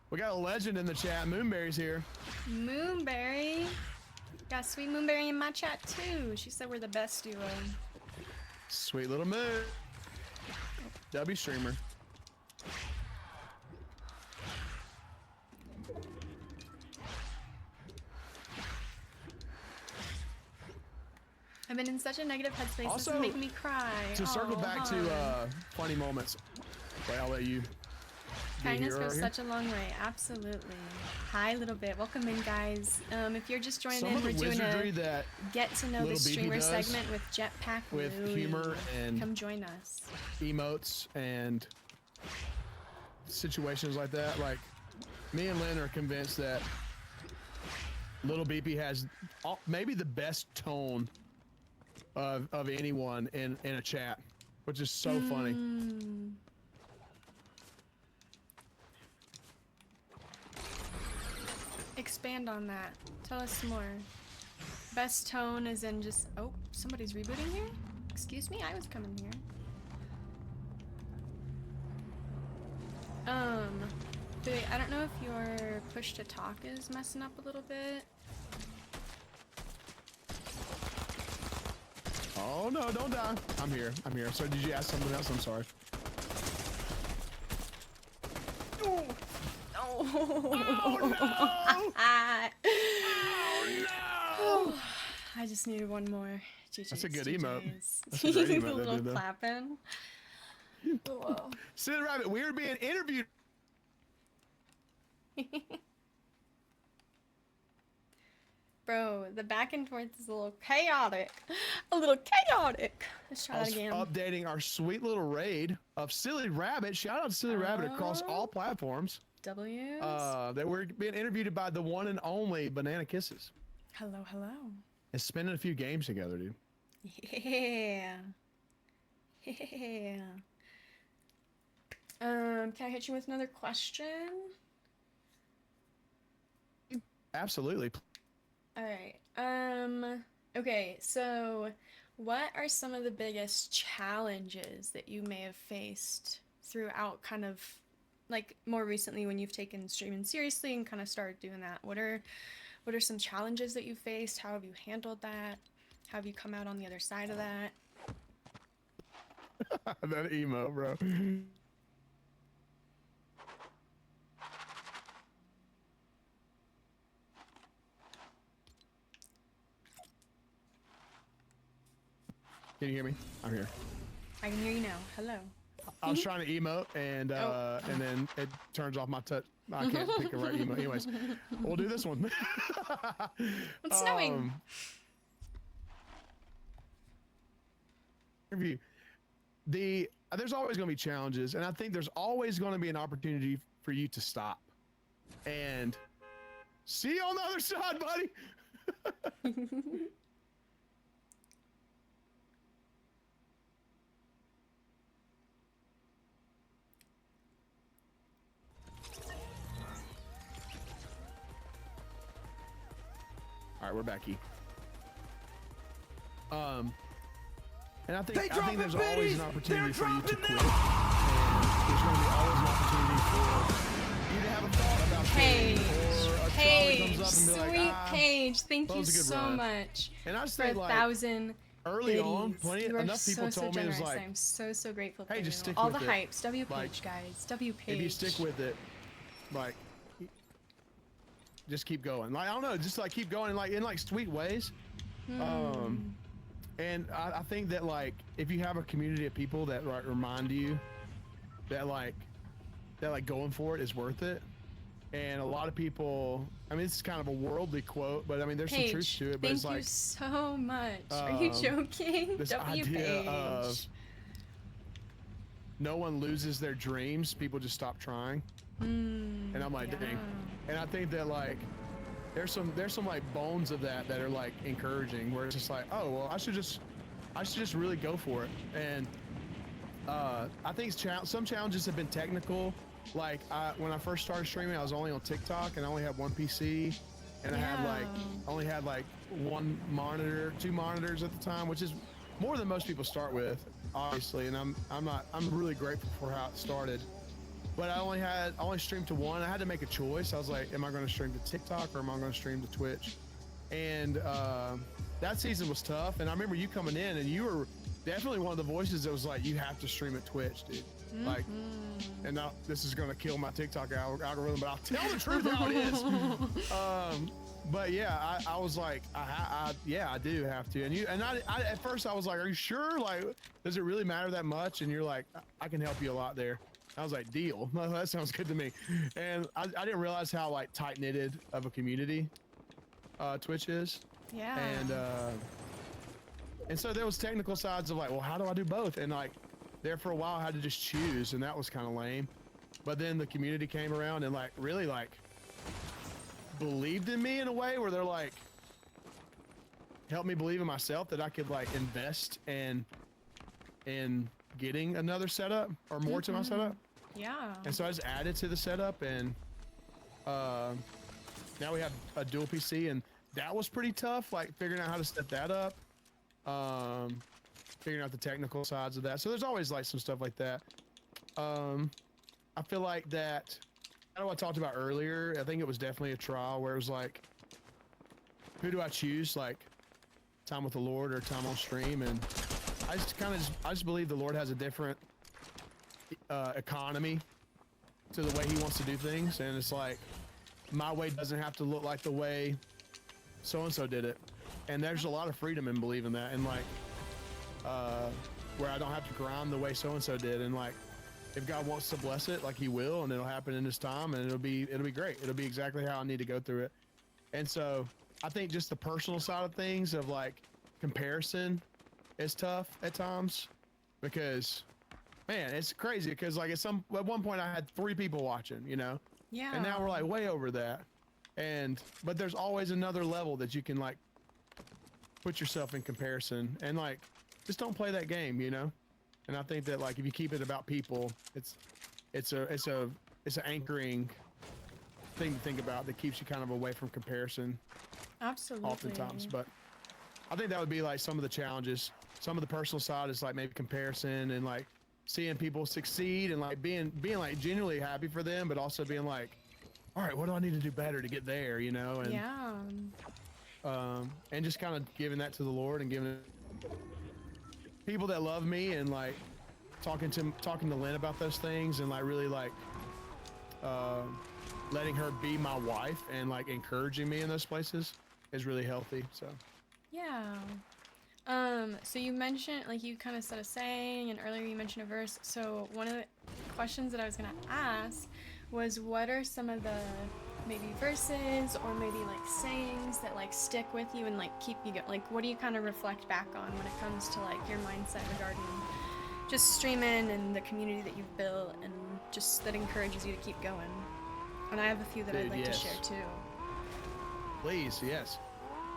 We got a legend in the chat. Moonberry's here. Moonberry. Got Sweet Moonberry in my chat too. She said we're the best duo. Sweet little moon. W streamer. I've been in such a negative headspace. Also, this is making me cry. To circle back Aw. to funny moments. Wait, I'll let you. Kindness here goes or such a long way. Absolutely. Hi, little bit. Welcome in, guys. If you're just joining Some in, of the we're doing wizardry a that get to know the Little BB streamer does segment with JetPackLouie. with humor and come join us. emotes and situations like that. Like, me and Lynn are convinced that Little BP has maybe the best tone of anyone in a chat, which is so funny. Expand on that. Tell us more. Best tone is in just... Oh, somebody's rebooting here? Excuse me? I was coming here. Wait, I don't know if your push to talk is messing up a little bit. Oh no, don't die. I'm here. I'm here. So did you ask something else? I'm sorry. Oh, Oh no! Oh no! I just needed one more. GG's, That's a good emote. GG's. That's a great emote, The that little dude, though. clapping. Whoa. Sid Rabbit, we were being interviewed. Bro, the back and forth is a little chaotic. A little chaotic. Let's try that again. Updating our sweet little raid of Silly Rabbit. Shout out to Silly Rabbit across all platforms. W's. That we're being interviewed by the one and only BananaKisses. Hello, hello. And spending a few games together, dude. Yeah. Yeah. Can I hit you with another question? Absolutely. All right. Okay, so what are some of the biggest challenges that you may have faced throughout kind of like more recently when you've taken streaming seriously and kind of started doing that? What are some challenges that you faced? How have you handled that? How have you come out on the other side of that? That emo, bro. Can you hear me? I'm here. I can hear you now. Hello. I was trying to emote and then it turns off my touch. I can't pick the right emote. Anyways, we'll do this one. It's snowing. Review. There's always going to be challenges, and I think there's always going to be an opportunity for you to stop and see you on the other side, buddy. All right, we're back. And I think there's always an opportunity for you to quit. And there's going to be always an opportunity for you to have a thought about Paige, or a Paige, comes up and be sweet like, Paige, thank that you was a good so run. much And I for say, like, 1,000 early on, goodies. You are enough people so told me it was generous. like, I'm so grateful for hey, you. just stick All with the it. hypes. W Like, Paige, guys. W Paige. if you stick with it, like, just keep going. Like, I don't know, just like keep going in like sweet ways. And I think that like if you have a community of people that like remind you that like going for it is worth it, and a lot of people, I mean, it's kind of a worldly quote, but I mean, there's Paige, some truth to it. But thank it's like you so much. Are you joking? this W idea Paige. of no one loses their dreams, people just stop trying. And I'm like, dang. And I think that like there's some like bones of that are like encouraging, where it's just like, oh well, I should just really go for it. And I think some challenges have been technical. Like when I first started streaming, I was only on TikTok and I only had one PC, and I had like one monitor, 2 monitors at the time, which is more than most people start with, obviously. And I'm really grateful for how it started. But I only streamed to one. I had to make a choice. I was like, am I going to stream to TikTok or am I going to stream to Twitch? And that season was tough. And I remember you coming in and you were definitely one of the voices that was like, you have to stream at Twitch, dude. Like, and now this is going to kill my TikTok algorithm, but I'll tell the truth how it is. But yeah, I was like, yeah, I do have to. And I at first I was like, are you sure? Like, does it really matter that much? And you're like, I can help you a lot there. I was like, deal. That sounds good to me. And I didn't realize how like tight knitted of a community Twitch is. Yeah. And so there was technical sides of like, well, how do I do both? And like there for a while I had to just choose, and that was kind of lame. But then the community came around and like really like believed in me in a way where they're like helped me believe in myself that I could like invest in getting another setup or more to my setup. Yeah. And so I just added to the setup, and now we have a dual PC, and that was pretty tough, like figuring out how to set that up, figuring out the technical sides of that. So there's always like some stuff like that. I feel like that, I know I talked about earlier, I think it was definitely a trial where it was like, who do I choose? Like time with the Lord or time on stream? And I just believe the Lord has a different economy to the way he wants to do things, and it's like my way doesn't have to look like the way so-and-so did it, and there's a lot of freedom in believing that, and like where I don't have to grind the way so-and-so did, and like if God wants to bless it, like he will, and it'll happen in his time, and it'll be great. It'll be exactly how I need to go through it. And so I think just the personal side of things of like comparison is tough at times, because man, it's crazy, because like at one point I had 3 people watching, you know? Yeah. And now we're like way over that. But there's always another level that you can like put yourself in comparison, and like just don't play that game, you know? And I think that like if you keep it about people, it's an anchoring thing to think about that keeps you kind of away from comparison. Absolutely. Oftentimes, but I think that would be like some of the challenges. Some of the personal side is like maybe comparison and like seeing people succeed and like being like genuinely happy for them, but also being like, all right, what do I need to do better to get there, you know? And and just kind of giving that to the Lord and giving it people that love me, and like talking to Lynn about those things, and like really like letting her be my wife and like encouraging me in those places is really healthy. So yeah. So you mentioned, like, you kind of said a saying, and earlier you mentioned a verse. So one of the questions that I was gonna ask was, what are some of the maybe verses or maybe like sayings that like stick with you and like keep you going? Like, what do you kind of reflect back on when it comes to like your mindset regarding just streaming and the community that you've built, and just that encourages you to keep going? And I have a few that I'd Dude, like to yes. share too. Please, yes.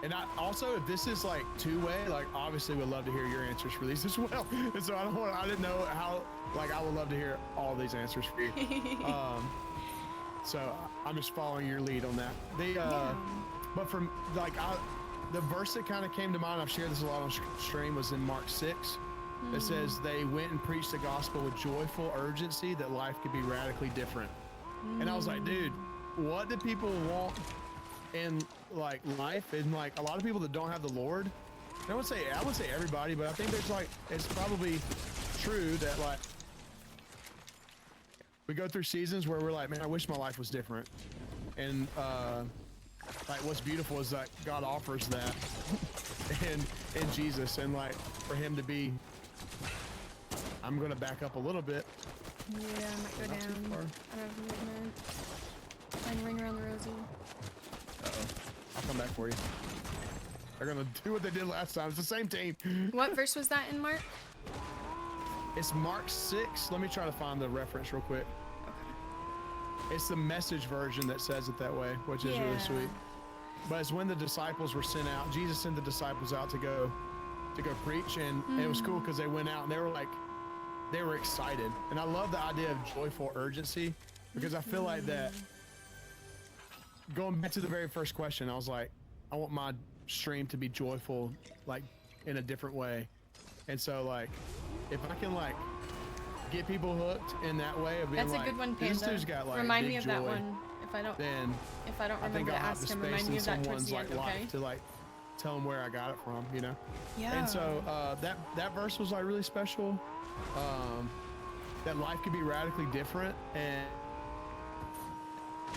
And I also, if this is like two-way, like obviously would love to hear your answers for these as well. And so I didn't know how, like I would love to hear all these answers for you. So I'm just following your lead on that. But from like, the verse that kind of came to mind, I've shared this a lot on stream, was in Mark 6. It says they went and preached the gospel with joyful urgency that life could be radically different. And I was like, dude, what do people want in like life? And like a lot of people that don't have the Lord, and I would say everybody, but I think there's like, it's probably true that like we go through seasons where we're like, man, I wish my life was different. And like what's beautiful is that God offers that and in Jesus, and like for him to be, I'm gonna back up a little bit. Yeah, I might go Not too down. far. I don't have movement. Trying to ring around the rosy. Uh-oh. I'll come back for you. They're gonna do what they did last time. It's the same team. What verse was that in, Mark? It's Mark 6. Let me try to find the reference real quick. Okay. It's the Message version that says it that way, which is really sweet. But it's when the disciples were sent out. Jesus sent the disciples out to go preach, and it was cool because they went out and they were excited. And I love the idea of joyful urgency, because I feel like that, going back to the very first question, I was like, I want my stream to be joyful, like in a different way. And so like, if I can like get people hooked in that way of being That's like, a good one, this Panda. dude's got like Remind big me of joy, that one. If I don't then I think remember I'll to have the ask him, space remind me in of that towards someone's the like end, life okay? to like tell them where I got it from, you know? Yeah. And so that verse was like really special. That life could be radically different, and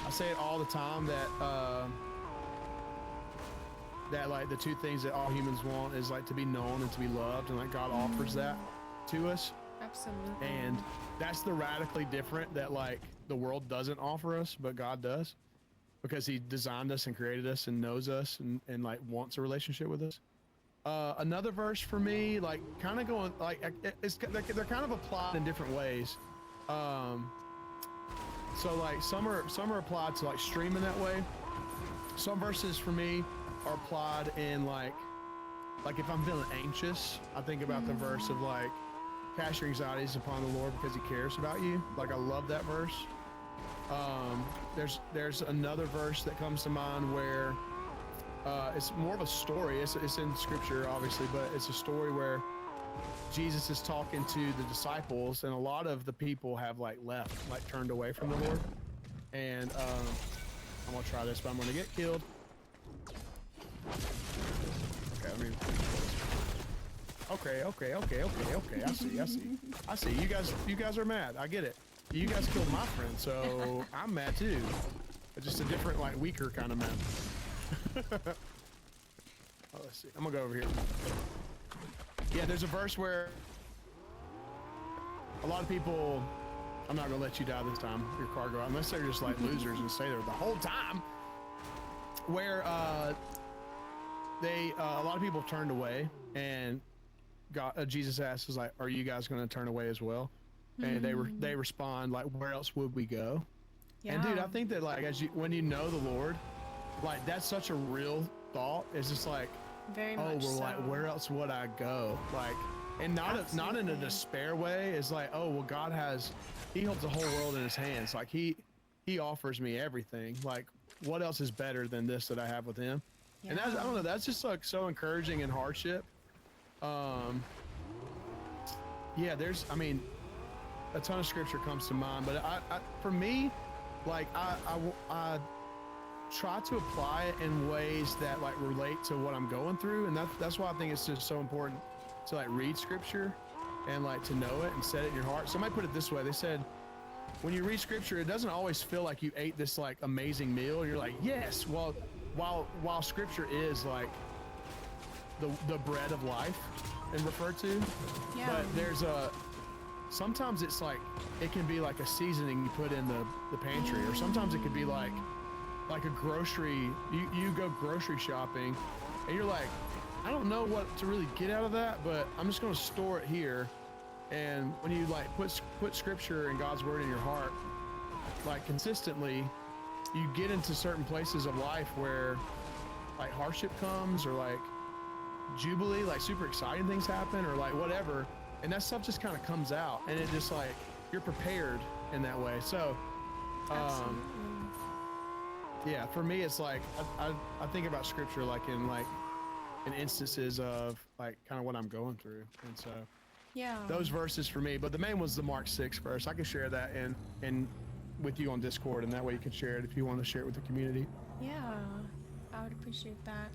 I say it all the time that that like the two things that all humans want is like to be known and to be loved, and like God offers that to us. Absolutely. And that's the radically different that like the world doesn't offer us, but God does, because he designed us and created us and knows us and like wants a relationship with us. Another verse for me, like kind of going like, they're kind of applied in different ways. So like some are applied to like streaming that way. Some verses for me are applied in like if I'm feeling anxious, I think about the verse of like, cast your anxieties upon the Lord because he cares about you. Like I love that verse. There's another verse that comes to mind where it's more of a story. It's in scripture obviously, but it's a story where Jesus is talking to the disciples, and a lot of the people have like left, like turned away from the Lord. And I'm gonna try this, but I'm gonna get killed. Okay, let me. Okay. I see. You guys are mad. I get it. You guys killed my friend, so I'm mad too. But just a different, like, weaker kind of mad. Oh, let's see. I'm gonna go over here. Yeah, there's a verse where a lot of people. I'm not gonna let you die this time. Your car go out, unless they're just like losers and stay there the whole time. Where a lot of people turned away, and Jesus asked, "Was like, are you guys going to turn away as well?" And they respond like, "Where else would we go?" Yeah. And dude, I think that like when you know the Lord, like that's such a real thought. It's just like, very much so. Like, where else would I go? Like, and not in a despair way. It's like, oh well, He holds the whole world in his hands. Like he offers me everything. Like, what else is better than this that I have with him? Yeah. And I don't know, that's just like so encouraging in hardship. Yeah, there's, I mean, a ton of scripture comes to mind, but for me, like I try to apply it in ways that like relate to what I'm going through, and that's why I think it's just so important to like read scripture and like to know it and set it in your heart. Somebody put it this way. They said, when you read scripture, it doesn't always feel like you ate this like amazing meal. You're like, yes, well, while scripture is like the bread of life and refer to. Yeah. But there's sometimes it's like, it can be like a seasoning you put in the pantry, or sometimes it could be like a grocery, you go grocery shopping and you're like, I don't know what to really get out of that, but I'm just gonna store it here. And when you like put scripture and God's word in your heart, like consistently, you get into certain places of life where like hardship comes, or like jubilee, like super exciting things happen, or like whatever, and that stuff just kind of comes out, and it just like, you're prepared in that way. So yeah, for me it's like I think about scripture like in instances of like kind of what I'm going through, and so Yeah. those verses for me. But the main was the Mark 6 verse. I can share that and with you on Discord, and that way you can share it if you want to share it with the community. Yeah, I would appreciate that.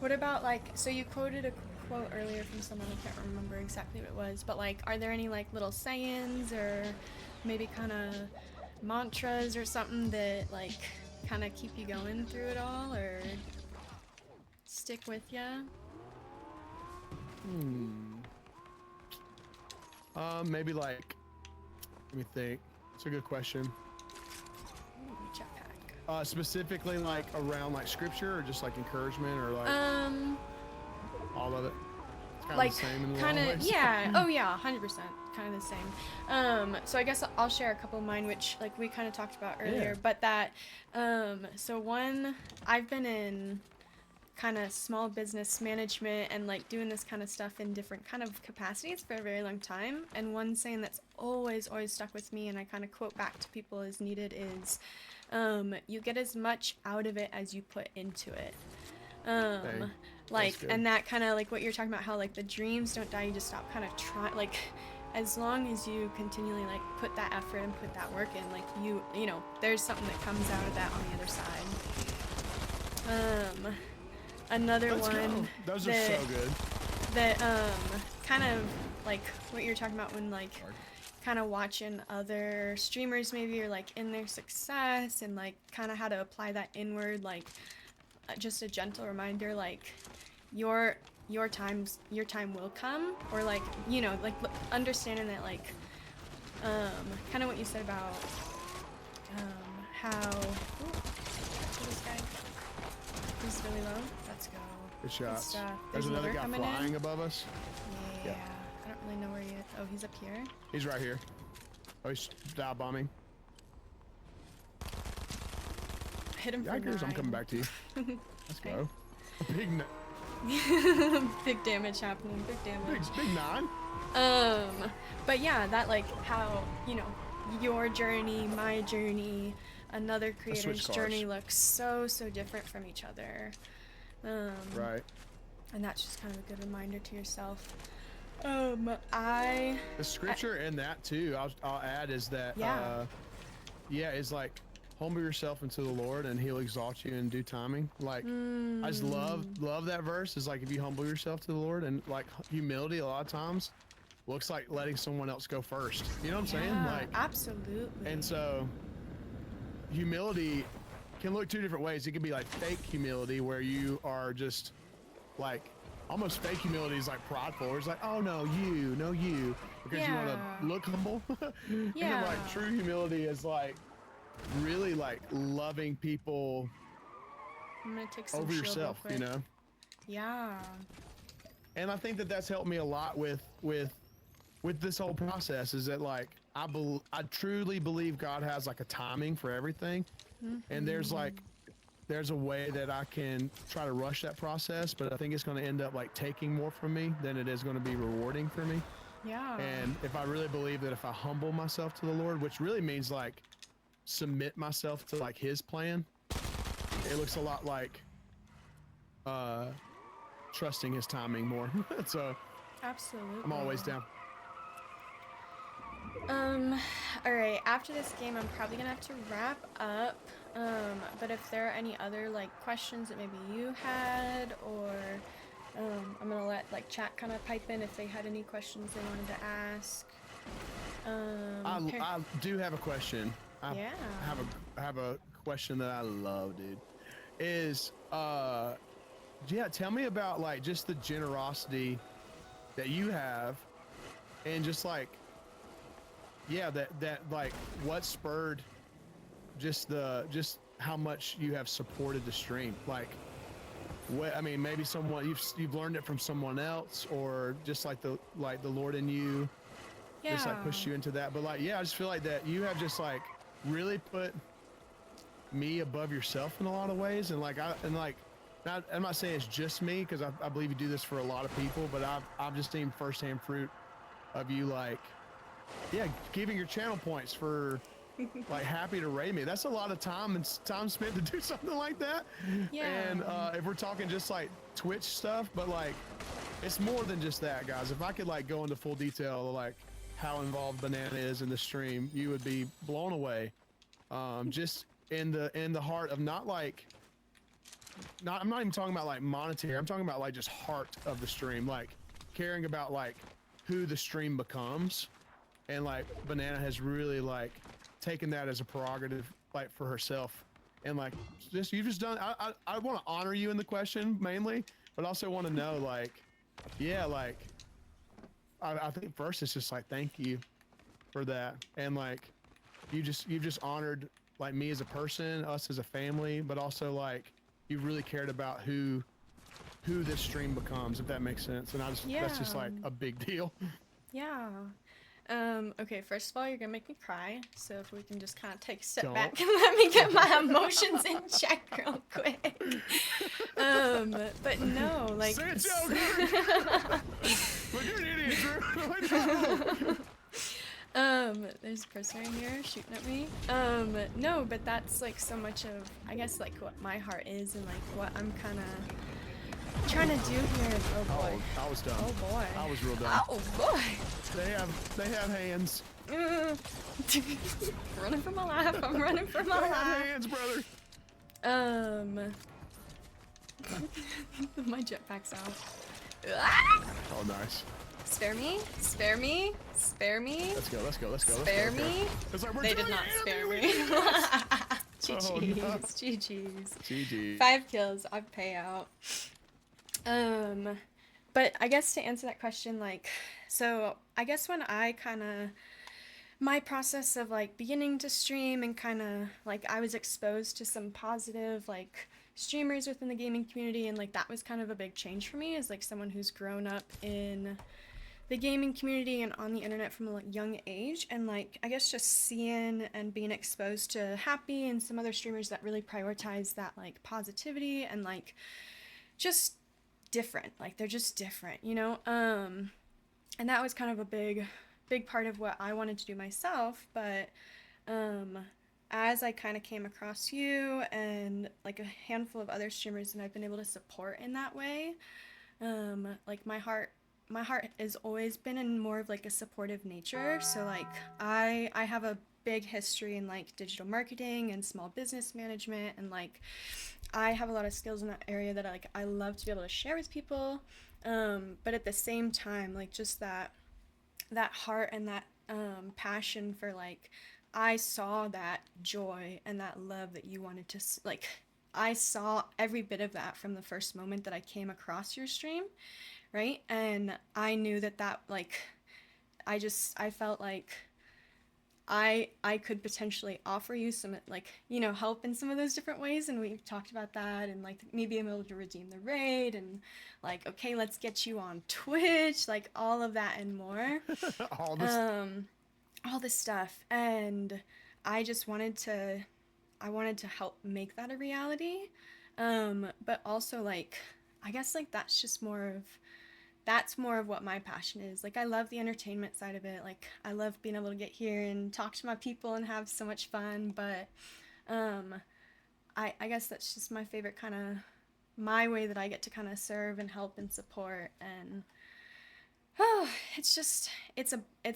What about like, so you quoted a quote earlier from someone, I can't remember exactly what it was, but like, are there any like little sayings or maybe kind of mantras or something that like kind of keep you going through it all or stick with you? Maybe like, let me think. It's a good question. Ooh, jetpack. Specifically like around like scripture, or just like encouragement, or like all of it. It's kind Like of the same in a lot kind of of, ways. yeah, oh yeah, 100%, kind of the same. So I guess I'll share a couple of mine, which like we kind of talked about earlier, Yeah. but that, so one, I've been in kind of small business management and like doing this kind of stuff in different kind of capacities for a very long time, and one saying that's always stuck with me, and I kind of quote back to people as needed, is you get as much out of it as you put into it. Dang, Like, good. and that kind of like what you're talking about, how like the dreams don't die, you just stop kind of trying, like as long as you continually like put that effort and put that work in, like you know, there's something that comes out of that on the other side. Another Let's one go. Those are that, so good. that kind of like what you're talking about when like kind of watching other streamers maybe, or like in their success, and like kind of how to apply that inward, like just a gentle reminder, like your time will come, or like, you know, like understanding that, like kind of what you said about how this guy is really low. Let's go. Good shots. stuff. There's There's another guy coming flying in. above us. Yeah. Yeah. I don't really know where he is. Oh, he's up here. He's right here. Oh, he's dive bombing. Hit him for Yikers, 9. I'm coming back to you. Let's go. Big, Big damage happening. Big damage. big 9. But yeah, that like how, you know, your journey, my journey, another creator's cars. journey looks so different from each other. Right. And that's just kind of a good reminder to yourself. The scripture in that too, I'll add, is that is like, humble yourself into the Lord and he'll exalt you in due timing. Like, I just love that verse. Is like, if you humble yourself to the Lord, and like humility a lot of times looks like letting someone else go first. You know what I'm saying? Like, absolutely. and so humility can look 2 different ways. It can be like fake humility, where you are just like, almost fake humility is like prideful, where it's like, oh no you, because you want to look humble. And then like true humility is like really like loving people I'm gonna take some over shield yourself, real you quick. know. Yeah. And I think that that's helped me a lot with this whole process, is that like I truly believe God has like a timing for everything. And there's a way that I can try to rush that process, but I think it's going to end up like taking more from me than it is going to be rewarding for me. Yeah. And if I really believe that if I humble myself to the Lord, which really means like submit myself to like his plan, it looks a lot like trusting his timing more. So Absolutely. I'm always down. All right, after this game I'm probably gonna have to wrap up, but if there are any other like questions that maybe you had, or I'm gonna let like chat kind of pipe in if they had any questions they wanted to ask. I do have a question. I Yeah. have a question that I love, dude. Is yeah, tell me about like just the generosity that you have, and just like, yeah, that like what spurred just how much you have supported the stream. Like, what, I mean, maybe someone you've learned it from someone else, or just like the Lord in you just like Yeah. pushed you into that. But like, yeah, I just feel like that you have just like really put me above yourself in a lot of ways, and like I'm not saying it's just me, because I believe you do this for a lot of people, but I've just seen firsthand fruit of you, like, yeah, giving your channel points for like happy to raid me. That's a lot of time and time spent to do something like that. Yeah. And if we're talking just like Twitch stuff, but like it's more than just that, guys. If I could like go into full detail of like how involved Banana is in the stream, you would be blown away. Just in the heart of not like I'm not even talking about like monetary. I'm talking about like just heart of the stream, like caring about like who the stream becomes. And like Banana has really like taken that as a prerogative, like for herself. And like just you've just done, I want to honor you in the question mainly, but also want to know, like, yeah, like I think first it's just like thank you for that. And like you've just honored like me as a person, us as a family, but also like you've really cared about who this stream becomes, if that makes sense. And that's just like a big deal. Yeah. Okay, first of all, you're gonna make me cry, so if we can just kind of take a step Don't. back and let me get my emotions in check real quick. But no, like... Say it, Joker! Look, you're an idiot, Drew! There's a person right here shooting at me. No, but that's like so much of, I guess, like what my heart is, and like what I'm kind of trying to do here. Oh boy. Oh, I was dumb. Oh boy. I was real dumb. Oh boy. They have hands. Running for my life. I'm running for my They have life. hands, brother. My jetpack's out. Oh, nice. Spare me. Spare me. Spare me. Let's go. Spare me. It's like, we're They doing did not an spare interview me. with you. Oh, no. GG's. GG. 5 kills, I'd pay out. But I guess to answer that question, like, so I guess when I kind of, my process of like beginning to stream and kind of like I was exposed to some positive like streamers within the gaming community, and like that was kind of a big change for me as like someone who's grown up in the gaming community and on the internet from a young age, and like I guess just seeing and being exposed to Happy and some other streamers that really prioritize that like positivity and like just different, like they're just different, you know. And that was kind of a big part of what I wanted to do myself. But as I kind of came across you and like a handful of other streamers and I've been able to support in that way, like my heart has always been in more of like a supportive nature. So like I have a big history in like digital marketing and small business management, and like I have a lot of skills in that area that I love to be able to share with people. But at the same time, like just that heart and that passion for like, I saw that joy and that love that you wanted to like, I saw every bit of that from the first moment that I came across your stream, right? And I knew that like I felt like I could potentially offer you some like, you know, help in some of those different ways, and we talked about that, and like me being able to redeem the raid, and like, okay, let's get you on Twitch, like all of that and more. all this stuff. And I just wanted to help make that a reality. But also like I guess like that's more of what my passion is. Like I love the entertainment side of it. Like I love being able to get here and talk to my people and have so much fun. But I guess that's just my favorite kind of, my way that I get to kind of serve and help and support. And it's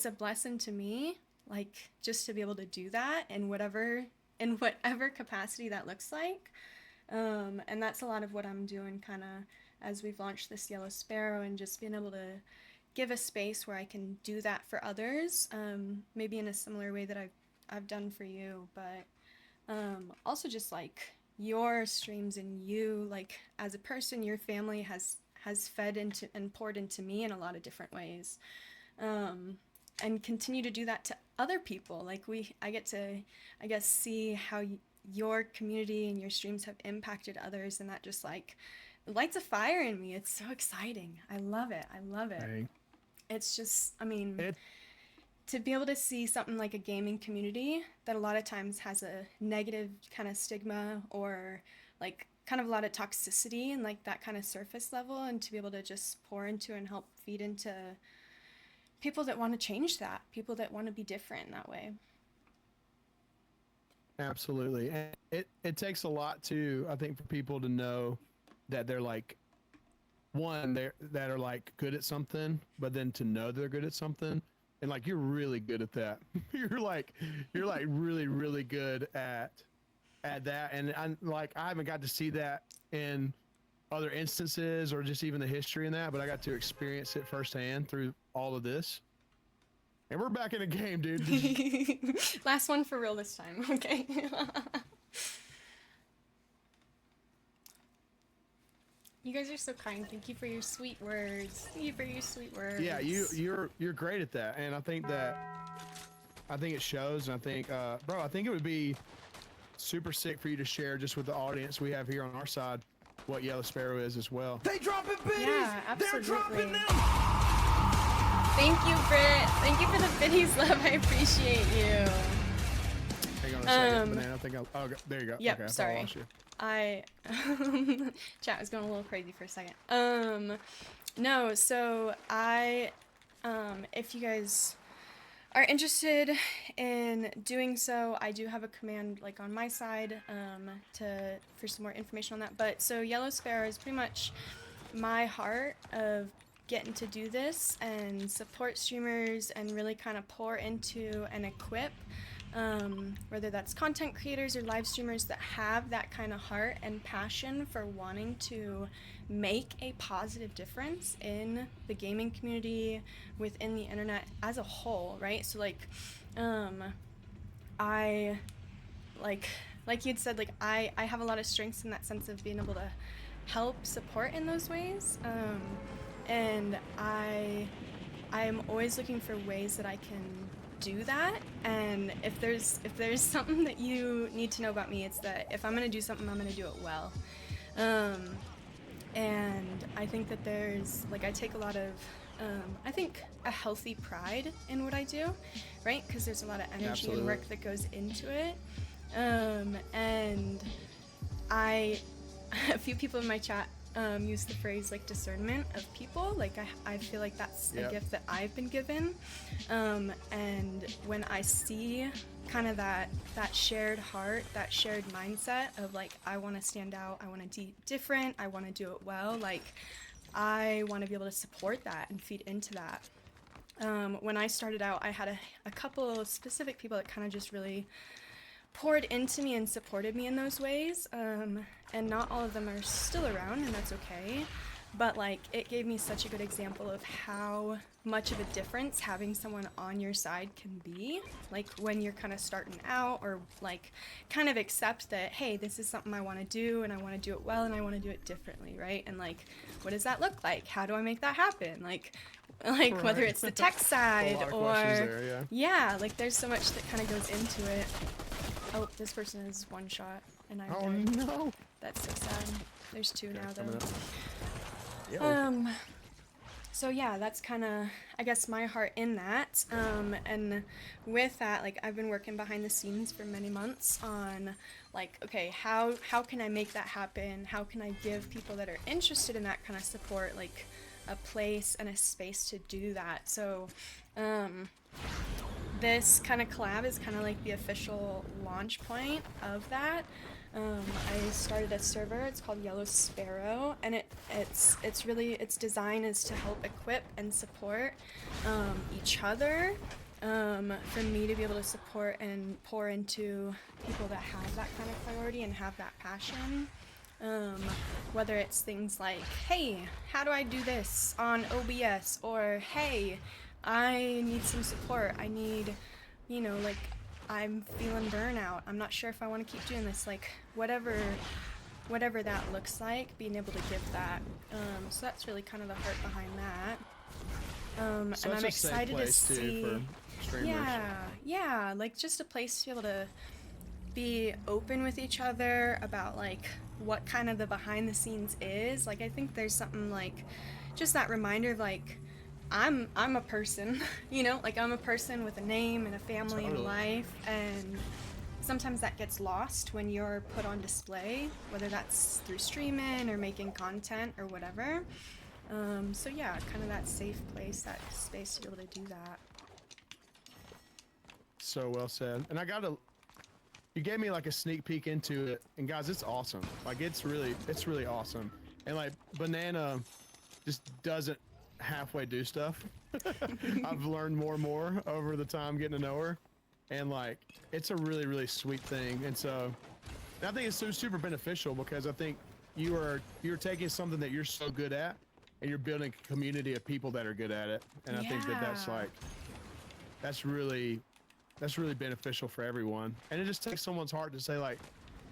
a blessing to me, like just to be able to do that in whatever capacity that looks like. And that's a lot of what I'm doing kind of as we've launched this Yellow Sparrow, and just being able to give a space where I can do that for others, maybe in a similar way that I've done for you. But also just like your streams and you, like, as a person, your family has fed into and poured into me in a lot of different ways. And continue to do that to other people. Like I get to, I guess, see how your community and your streams have impacted others, and that just like lights a fire in me. It's so exciting. I love it. I love it. Dang. It's just, I mean, It, to be able to see something like a gaming community that a lot of times has a negative kind of stigma or like kind of a lot of toxicity and like that kind of surface level, and to be able to just pour into and help feed into people that want to change that, people that want to be different in that way. absolutely. And it takes a lot too, I think, for people to know that they're like, one, that are like good at something, but then to know they're good at something. And like, you're really good at that. you're like really, really good at that. And I haven't got to see that in other instances or just even the history in that, but I got to experience it firsthand through all of this. And we're back in the game, dude. Last one for real this time, okay? You guys are so kind. Thank you for your sweet words. Thank you for your sweet words. Yeah, you're great at that, and I think it shows. And I think, bro, I think it would be super sick for you to share just with the audience we have here on our side what Yellow Sparrow is as well. They dropping biddies. Yeah, They're dropping absolutely. them. Thank you, Britt. Thank you for the biddies, love. I appreciate you. Hang on a second, Banana. I think there you go. Yep, Okay, I thought I sorry. lost you. Chat was going a little crazy for a second. No, so if you guys are interested in doing so, I do have a command like on my side for some more information on that. But so Yellow Sparrow is pretty much my heart of getting to do this and support streamers and really kind of pour into and equip whether that's content creators or live streamers that have that kind of heart and passion for wanting to make a positive difference in the gaming community, within the internet as a whole, right? So like I like you'd said, like I have a lot of strengths in that sense of being able to help support in those ways, and I'm always looking for ways that I can do that. And if there's something that you need to know about me, it's that if I'm gonna do something, I'm gonna do it well. And I think that there's like, I take a lot of I think a healthy pride in what I do, right? Because there's a lot of energy Absolutely. and work that goes into it. And a few people in my chat use the phrase like discernment of people. Like I feel like that's a gift that I've been given. And when I see kind of that shared heart, that shared mindset of like, I want to stand out, I want to be different, I want to do it well, like I want to be able to support that and feed into that. When I started out, I had a couple specific people that kind of just really poured into me and supported me in those ways, and not all of them are still around, and that's okay, but like it gave me such a good example of how much of a difference having someone on your side can be, like when you're kind of starting out, or like kind of accept that, hey, this is something I want to do and I want to do it well and I want to do it differently, right? And like, what does that look like? How do I make that happen? Like right. Whether it's the tech side or there, yeah, like there's so much that kind of goes into it. Oh, this person is one shot, and I'm Oh dead. no! That's so sad. There's two now, coming up. though. So yeah, that's kind of, I guess, my heart in that. And with that, like, I've been working behind the scenes for many months on, like, okay, how can I make that happen? How can I give people that are interested in that kind of support, like, a place and a space to do that? So, this kind of collab is kind of like the official launch point of that. I started a server, it's called Yellow Sparrow, and its design is to help equip and support each other, for me to be able to support and pour into people that have that kind of priority and have that passion. Whether it's things like, hey, how do I do this on OBS? Or, hey, I need some support. I need, like, I'm feeling burnout. I'm not sure if I want to keep doing this. Like whatever that looks like, being able to give that. So that's really kind of the heart behind that. So and it's I'm a safe excited to place, too, see. for streamers. Yeah, like just a place to be able to be open with each other about like what kind of the behind the scenes is. Like I think there's something like just that reminder of like I'm a person, you know, like I'm a person with a name and a family and a Totally. life, and sometimes that gets lost when you're put on display, whether that's through streaming or making content or whatever. So yeah, kind of that safe place, that space to be able to do that. So well said. And you gave me like a sneak peek into it, and guys, it's awesome. Like it's really awesome. And like Banana just doesn't halfway do stuff. I've learned more and more over the time getting to know her, and like it's a really sweet thing. And so and I think it's so super beneficial because I think you're taking something that you're so good at, and you're building a community of people that are good at it. And I think that's Yeah. like that's really beneficial for everyone. And it just takes someone's heart to say like,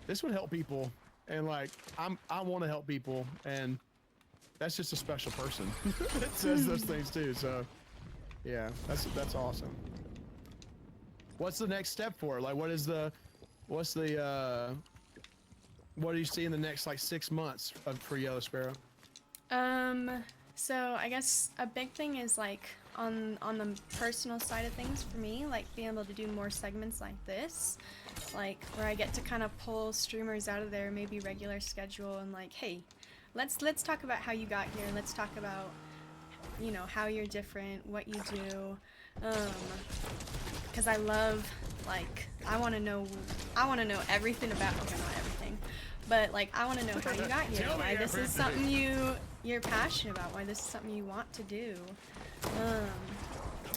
this would help people, and like I want to help people, and that's just a special person that says those things too. So yeah, that's awesome. What's the next step for it? Like what do you see in the next like 6 months for Yellow Sparrow? So I guess a big thing is like on the personal side of things for me, like being able to do more segments like this, like where I get to kind of pull streamers out of their maybe regular schedule and like, hey, let's talk about how you got here. Let's talk about, you know, how you're different, what you do. Because I love, like, I want to know everything about, okay, not everything, but like I want to know how you got here, Tell me why this is something everything. you're passionate about, why this is something you want to do.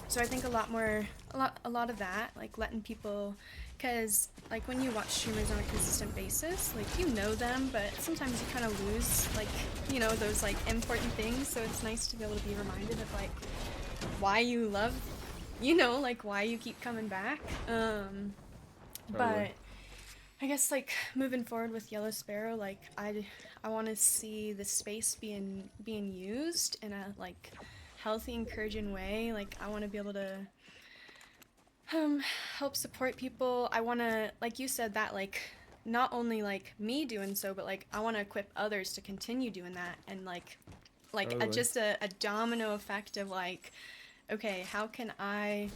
So I think a lot of that, like letting people, because like when you watch streamers on a consistent basis, like you know them, but sometimes you kind of lose like, you know, those like important things. So it's nice to be able to be reminded of like why you love, you know, like why you keep coming back. But I guess like moving forward with Yellow Sparrow, like I want to see the space being used in a like healthy, encouraging way. Like I want to be able to help support people. I want to, like you said, that like not only like me doing so, but like I want to equip others to continue doing that, and like Totally. just a domino effect of like, okay, how can I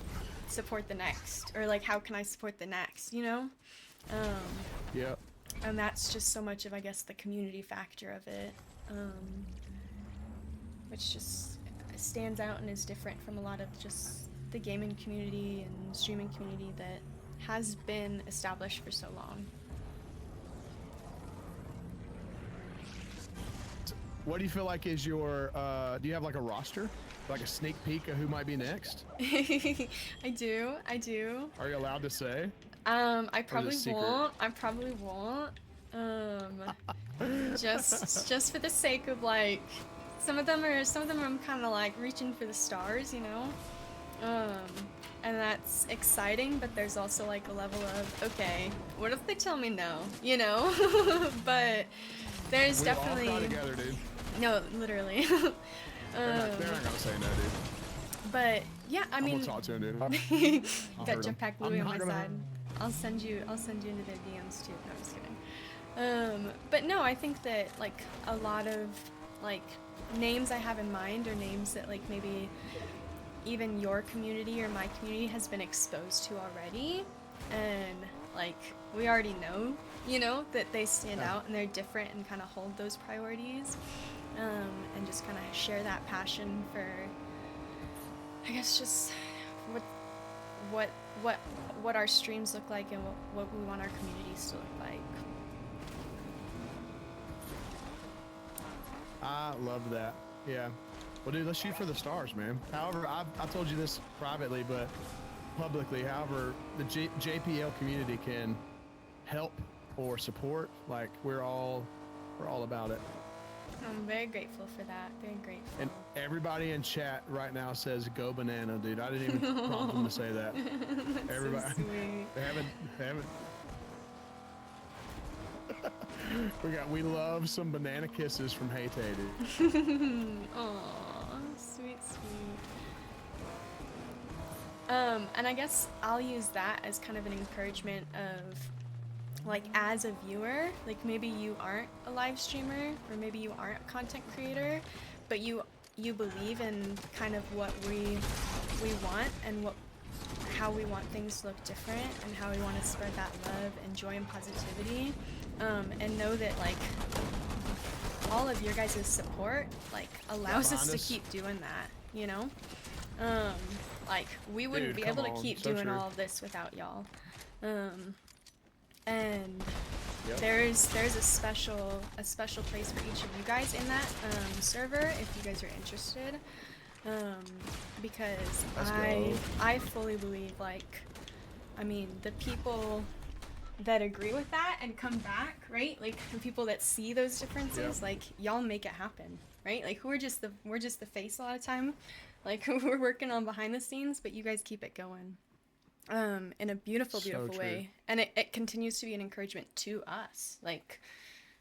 support the next, or like how can I support the next, you know? Yep. And that's just so much of, I guess, the community factor of it, which just stands out and is different from a lot of just the gaming community and streaming community that has been established for so long. What do you feel like is your do you have like a roster, like a sneak peek of who might be next? I do. Are you allowed to say? I Or probably is it secret? won't. Just for the sake of like, some of them I'm kind of like reaching for the stars, you know. And that's exciting, but there's also like a level of, okay, what if they tell me no, you know? But there's We definitely all fly together, dude. no, literally. They're not gonna say no, dude. But yeah, I I'm mean, gonna talk to him, dude. got hurt 'em. JetPackLouie I'm on not my gonna- side. I'll send you into their DMs too. No, I'm just kidding. But no, I think that like a lot of like names I have in mind are names that like maybe even your community or my community has been exposed to already, and like we already know, you know, that they stand out and they're different and kind of hold those priorities, and just kind of share that passion for, I guess, just what our streams look like and what we want our communities to look like. I love that. Yeah. Well, dude, let's shoot for the stars, man. However, I told you this privately, but publicly, however, the JPL community can help or support, like we're all about it. I'm very grateful for that. Very grateful. And everybody in chat right now says "Go banana," dude. I didn't even prompt them to say that. That's Everybody, so sweet. they haven't. We love some banana kisses from Hey Tay, dude. Aw, sweet, sweet. And I guess I'll use that as kind of an encouragement of, like, as a viewer, like maybe you aren't a live streamer or maybe you aren't a content creator, but you believe in kind of what we want and how we want things to look different and how we want to spread that love and joy and positivity, and know that like all of your guys' support like allows us to keep doing that, you know? Like we wouldn't be able to keep doing all of this without y'all. And there's a special place for each of you guys in that server if you guys are interested, because I fully believe, like, I mean, the people that agree with that and come back, right? Like the people that see those differences, like y'all make it happen, right? Like we're just the face a lot of time, like we're working on behind the scenes, but you guys keep it going. In a beautiful way, and it continues to be an encouragement to us. Like,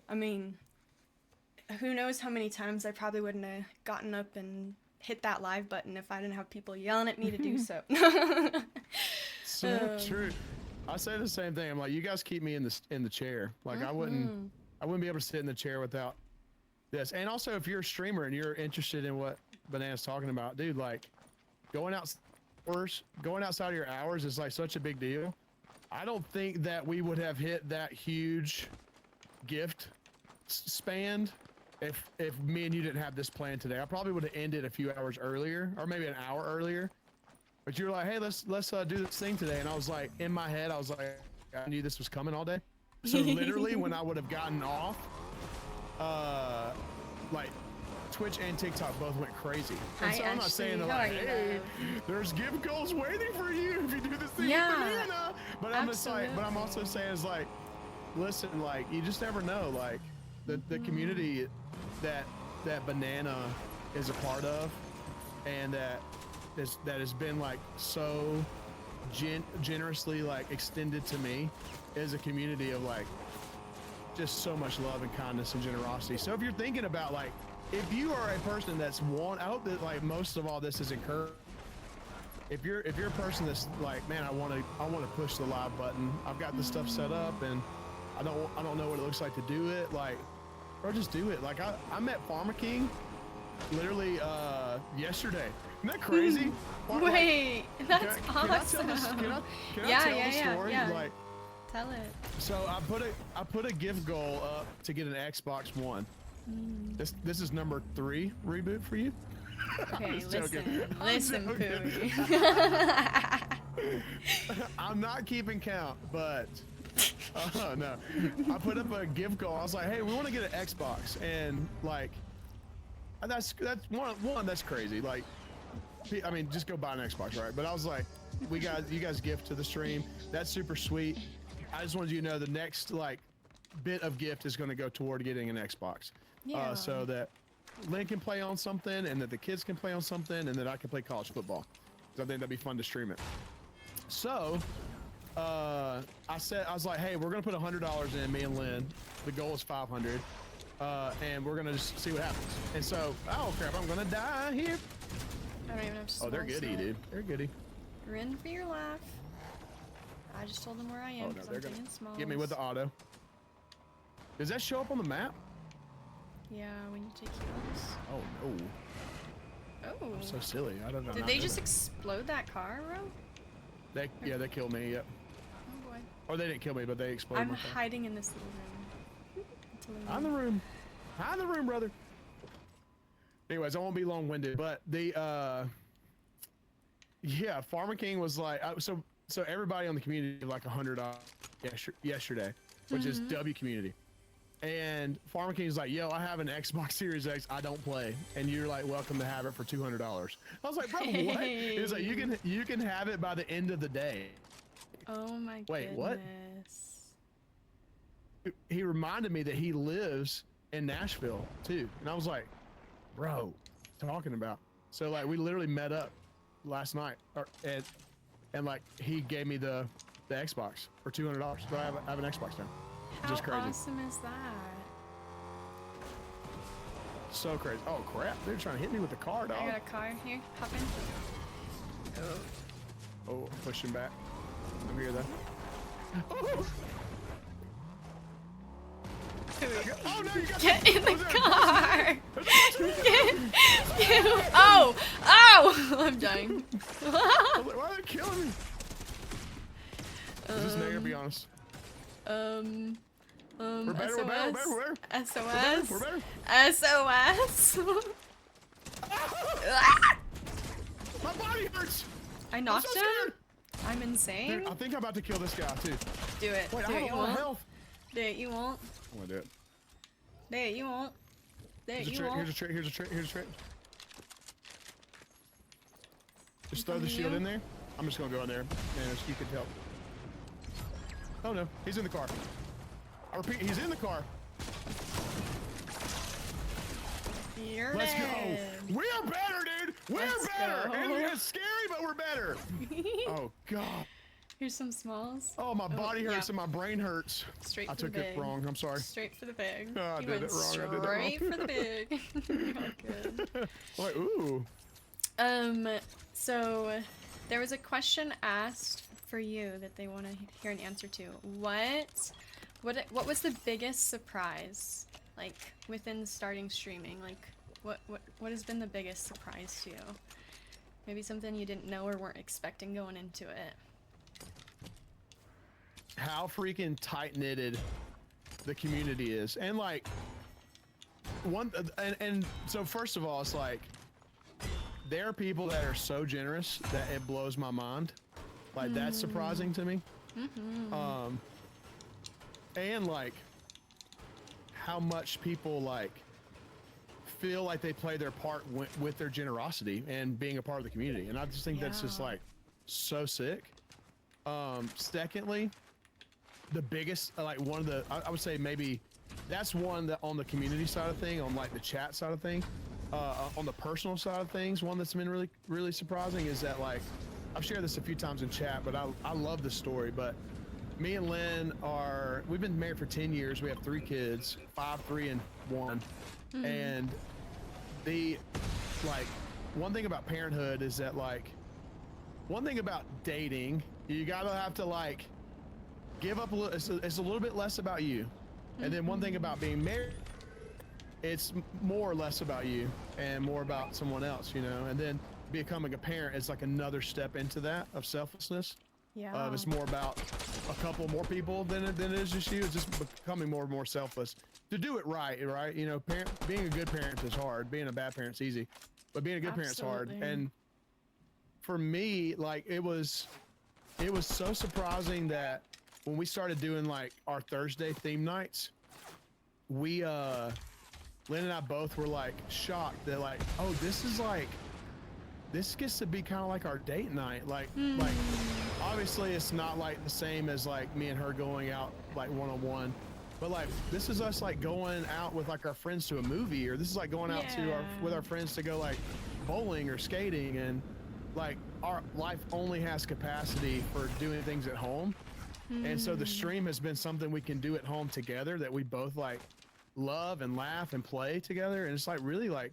I mean, who knows how many times I probably wouldn't have gotten up and hit that live button if I didn't have people yelling at me to do so. So true. I say the same thing. I'm like, you guys keep me in the chair. Like I wouldn't be able to sit in the chair without this. And also, if you're a streamer and you're interested in what Banana's talking about, dude, like going outside of your hours is like such a big deal. I don't think that we would have hit that huge gift span if me and you didn't have this plan today. I probably would have ended a few hours earlier, or maybe an hour earlier. But you were like, hey, let's do this thing today, and I was like, in my head, I was like, I knew this was coming all day. So literally, when I would have gotten off, like Twitch and TikTok both went crazy. And so I'm not saying that, like, hey, there's gift goals waiting for you if you do this thing with Banana. But I'm just like, but I'm also saying is like, listen, like you just never know, like the community that Banana is a part of, and that has been like so generously like extended to me, is a community of like just so much love and kindness and generosity. So if you're thinking about like, if you are a person that's I hope that like most of all this is encouraged. If you're a person that's like, man, I want to push the live button. I've got this stuff set up and I don't know what it looks like to do it. Like, or just do it. Like I met Pharma King literally yesterday. Isn't that crazy? Wait, that's awesome. Can I tell the story? Yeah. Like, tell it. So I put a gift goal up to get an Xbox One. This is number 3 reboot for you. Okay, listen, Pooey. I'm not keeping count, but no. I put up a gift goal. I was like, hey, we want to get an Xbox, and like, that's one that's crazy. Like, I mean, just go buy an Xbox, right? But I was like, you guys gift to the stream. That's super sweet. I just wanted you to know the next like bit of gift is going to go toward getting an Xbox. Yeah. So that Lynn can play on something, and that the kids can play on something, and that I can play college football. So I think that'd be fun to stream it. So I was like, hey, we're gonna put $100 in, me and Lynn. The goal is 500, and we're gonna just see what happens. And so, oh crap, I'm gonna die here. I don't even have to. Oh, they're goody, dude. They're goody. Run for your life. I just told them where I am because I'm taking small. Get me with the auto. Does that show up on the map? Yeah, when you take kills. Oh no. Oh. I'm so silly. I don't know. Did they just explode that car, bro? They killed me. Yep. Oh boy. Or they didn't kill me, but they exploded. I'm hiding in this little room. Hide in the room. Hide in the room, brother. Anyways, I won't be long-winded, but the yeah, Pharma King was like, so everybody on the community did like $100 yesterday, which is W community. And Pharma King's like, yo, I have an Xbox Series X, I don't play, and you're like welcome to have it for $200. I was like, bro, what? He was like, you can have it by the end of the day. Oh my Wait, goodness. what? He reminded me that he lives in Nashville too. And I was like, bro, talking about. So like we literally met up last night, and like he gave me the Xbox for $200. So I have an Xbox now. How Just crazy. awesome is that? So crazy. Oh crap! They're trying to hit me with the car, dog. I got a car here. Hop in. Oh, pushing back. I'm here though. Oh, oh no, you got Get in the was there- car! Oh! Oh! I'm dying. I was like, why are they killing me? Is this negative? Be honest. We're better, we're better, we're better, we're better. SOS. We're better. SOS. My body hurts. I I'm knocked so him? scared. I'm insane. Dude, I think I'm about to kill this guy too. Do it. Wait, Do I it. have You a lot of won't. health. Do it. You won't. I'm gonna do it. Do it. You won't. Do it. Here's a You trick, won't. here's a trick, here's a trick, here's a trick. Just throw the Coming shield you? in there. I'm just gonna go in there, and you can help. Oh no, he's in the car. I repeat, he's in the car. You're Let's dead. go. We are better, dude. We're Let's better. go. It's scary, but we're better. Oh god. Here's some smalls. Oh, my body yeah. hurts and my brain hurts. Straight I for the took it pig. wrong. I'm sorry. Straight for the pig. Oh, I You did went it wrong. I did it wrong. straight for the pig. You're good. Like, ooh. So there was a question asked for you that they want to hear an answer to. What was the biggest surprise, like, within starting streaming? Like, what has been the biggest surprise to you? Maybe something you didn't know or weren't expecting going into it. How freaking tight-knitted the community is. And like and so first of all, it's like there are people that are so generous that it blows my mind. Like that's surprising to me. And like how much people like feel like they play their part with their generosity and being a part of the community. And I just think that's just Yeah. like so sick. Secondly, the biggest, like one of the, I would say maybe that's one that on the community side of thing, on like the chat side of thing, on the personal side of things, one that's been really, really surprising is that like, I've shared this a few times in chat, but I love this story, but me and Lynn we've been married for 10 years. We have 3 kids, 5, 3, and 1. And the, like, one thing about parenthood is that like, one thing about dating, you gotta have to like, give up a little, it's a little bit less about you. And then one thing about being married, it's more or less about you and more about someone else, you know? And then becoming a parent is like another step into that of selflessness. Yeah. It's more about a couple more people than it is just you. It's just becoming more and more selfless. To do it right? You know, being a good parent is hard. Being a bad parent's easy. But being a good parent's hard. Absolutely. And for me, like, it was so surprising that when we started doing like our Thursday theme nights, we Lynn and I both were like shocked that like, oh, this gets to be kind of like our date night. Like obviously it's not like the same as like me and her going out like one-on-one, but like this is us like going out with like our friends to a movie, or this is like going out with our friends to go like bowling or skating. And like our life only has capacity for doing things at home. And so the stream has been something we can do at home together that we both like love and laugh and play together. And it's like really like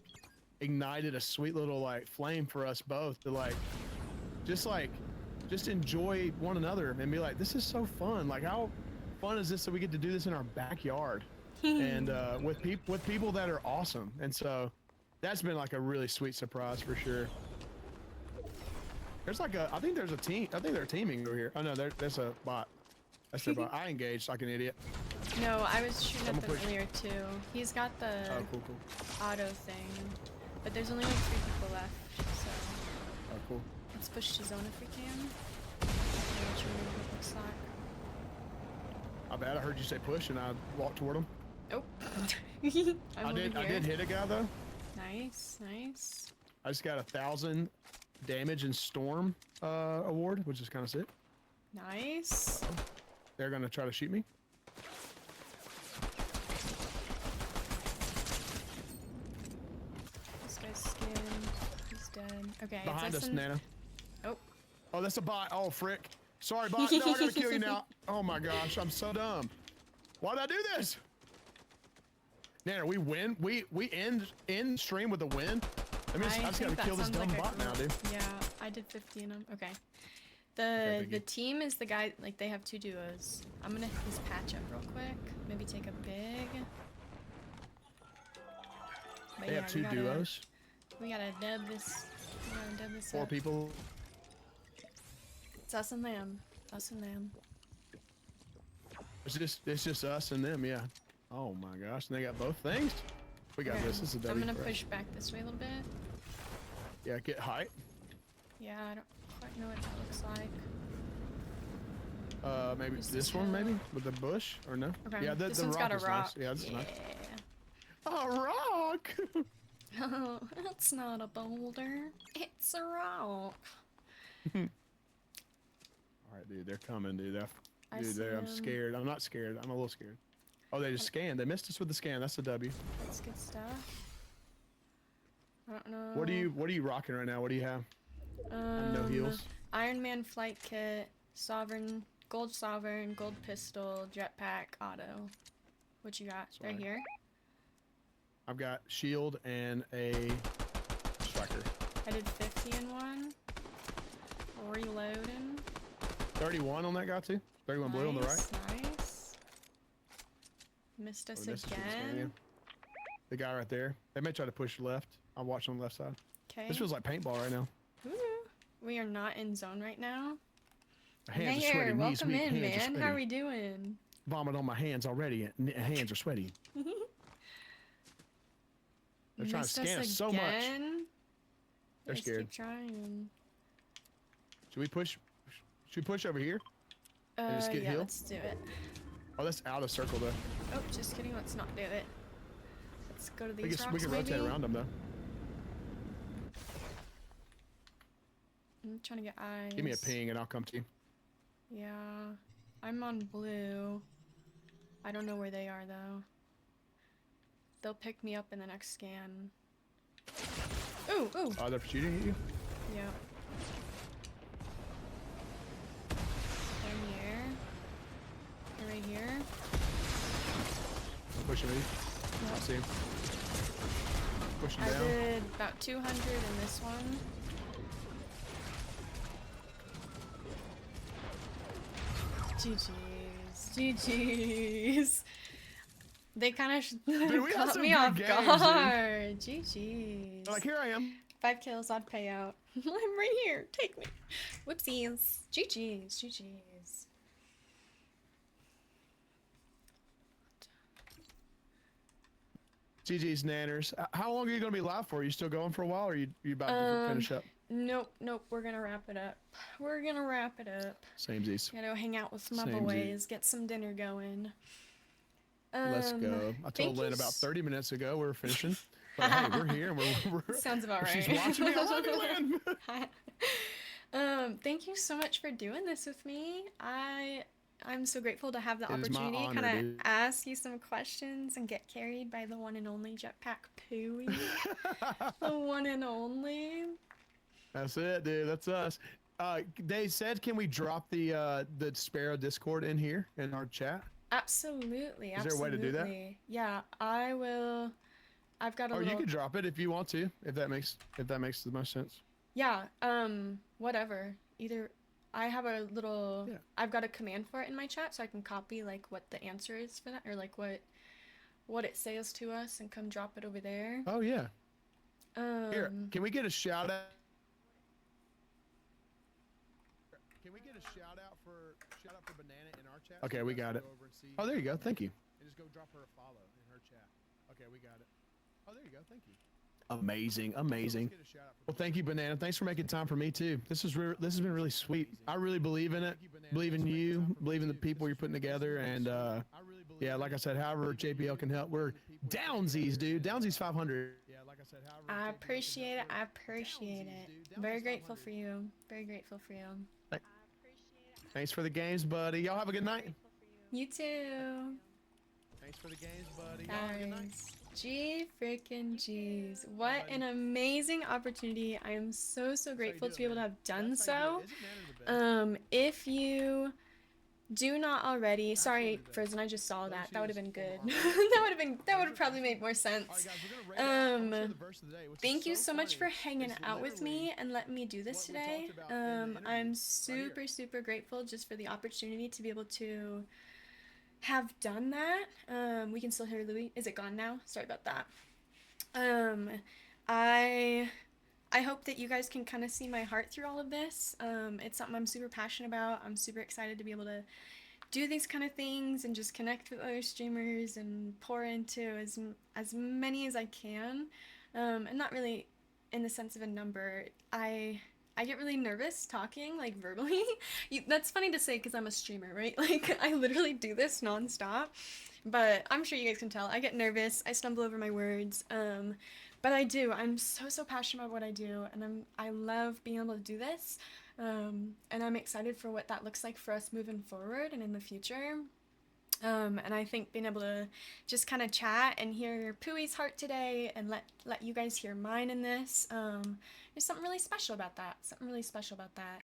ignited a sweet little like flame for us both to like just enjoy one another and be like, this is so fun. Like, how fun is this that we get to do this in our backyard and with people that are awesome. And so that's been like a really sweet surprise for sure. There's like I think there's a team. I think they're teaming over here. Oh no, that's a bot. That's their bot. I engaged like an idiot. No, I was shooting at Someone them push. earlier too. He's got the Oh, cool. auto thing, but there's only like 3 people left, so Oh, cool. let's push to zone if we can. Which one it looks like. I bet I heard you say push and I walked toward him. Oh, I did hit a guy though. Nice, nice. I just got 1,000 damage and storm award, which is kind of sick. Nice. They're gonna try to shoot me. dead. Okay, Behind it's us, Nana. Oh. Oh, that's a bot. Oh, frick. Sorry, bot. No, I gotta kill you now. Oh my gosh, I'm so dumb. Why did I do this? Nana, we win. We end stream with a win. I mean, I just gotta kill this dumb bot now, dude. Yeah, I did 50 in them. Okay. Okay, The team is the guy, like, they have 2 duos. I'm gonna hit this patch up real quick. Maybe take a big. But They yeah, have 2 duos. We gotta dub this. We gotta dub this 4 up. people. It's us and them. Us and them. It's just us and them, yeah. Oh my gosh, and they got both things. We got Okay, this. This is a W. I'm gonna for us. push back this way a little bit. Yeah, get height. Yeah, I don't quite know what that looks like. Maybe Just this this one, hill. maybe with the bush or no? Okay. Yeah, this the one's rock got a is rock. nice. Yeah, that's nice. Yeah. A rock. Oh, it's not a boulder. It's a rock. All right, dude, they're coming, dude. I Dude, see I'm 'em. scared. I'm not scared. I'm a little scared. Oh, they just scanned. They missed us with the scan. That's a W. That's good stuff. I don't know. What are you rocking right now? What do you have? No heals. Iron Man flight kit, sovereign, gold pistol, jetpack, auto. What you got? Sorry. Right here. I've got shield and a striker. I did 50 in one. Reloading. 31 on that guy too. 31 blue on the right. Nice. Missed us Oh, this is good scan, again. The guy right there. They may try to push left. I'll watch on the left side. Okay. This feels like paintball right now. Ooh. We are not in zone right now. My hands are Mayor, sweaty. Knees welcome weak. in, Hands are man. How are sweaty. we doing? Vomit on my hands already. Hands are sweaty. They're trying to Missed us scan us so much. again? They're Just scared. Keep trying. Should we push? Should we push over here? And just get yeah, heal? let's do it. Oh, that's out of circle though. Oh, just kidding. Let's not do it. Let's go to these We can, rocks, we can maybe. rotate around them though. I'm trying to get eyes. Give me a ping and I'll come to you. Yeah, I'm on blue. I don't know where they are though. They'll pick me up in the next scan. Ooh, ooh. Oh, they're shooting at you? Yeah. They're here. They're right here. I'm pushing me. I see him. Pushing I down. did about 200 in this one. GG's. GG's. They kind of Dude, we had caught some me good off games, guard. GG's. Like, here I am. 5 kills, odd payout. I'm right here. Take me. Whoopsies. GG's. GG's. GG's Nanners. How long are you going to be live for? Are you still going for a while or are you about to finish up? Nope, nope. We're gonna wrap it up. We're gonna wrap it up. Samesies. Gotta go hang out with my Samesies. boys, get some dinner going. Let's go. I thank told you Lynn about 30 minutes ago we're finishing. But hey, we're here and we're Sounds about right. She's watching me. I love you, Lynn. Thank you so much for doing this with me. I'm so grateful to have the It is my opportunity to honor, kind of dude. ask you some questions and get carried by the one and only JetPackLouie. The one and only. That's it, dude. That's us. They said, can we drop the Sparrow Discord in here in our chat? Absolutely. Is there a way to do that? Yeah, I will. I've got a Or little. you could drop it if you want to, if that makes the most sense. Yeah. Whatever. Either. I have a little. Yeah. I've got a command for it in my chat, so I can copy like what the answer is for that, or like what it says to us, and come drop it over there. Oh yeah. Here, Um. can we get a shout out? Can we get a shout out for Banana in our chat? Okay, we got it. Oh, there you go. Thank you. And just go drop her a follow in her chat. Okay, we got it. Oh, there you go. Thank you. Amazing, amazing. Well, thank you, Banana. Thanks for making time for me too. This has been really sweet. I really believe in it. Believe in you. Believe in the people you're putting together. And yeah, like I said, however JPL can help. We're downsies, dude. Downsies 500. Yeah, like I said, however. I appreciate it. I appreciate it. Very grateful for you. Very grateful for you. Thanks for the games, buddy. Y'all have a good night. You too. Thanks for the games, buddy. Y'all have a good night. Guys. G freaking G's. What an amazing opportunity. I am so grateful to be able to have done so. If you do not already, sorry, Frozen, I just saw that. That would have been good. That would have probably made more sense. Thank you so much for hanging out with me and letting me do this today. I'm super grateful just for the opportunity to be able to have done that. We can still hear Louie. Is it gone now? Sorry about that. I I hope that you guys can kind of see my heart through all of this. It's something I'm super passionate about. I'm super excited to be able to do these kind of things and just connect with other streamers and pour into as many as I can. And not really in the sense of a number. I get really nervous talking like verbally. That's funny to say because I'm a streamer, right? Like I literally do this nonstop. But I'm sure you guys can tell. I get nervous. I stumble over my words. But I do. I'm so passionate about what I do, and I love being able to do this. And I'm excited for what that looks like for us moving forward and in the future. And I think being able to just kind of chat and hear Pooey's heart today and let you guys hear mine in this, there's something really special about that. Something really special about that.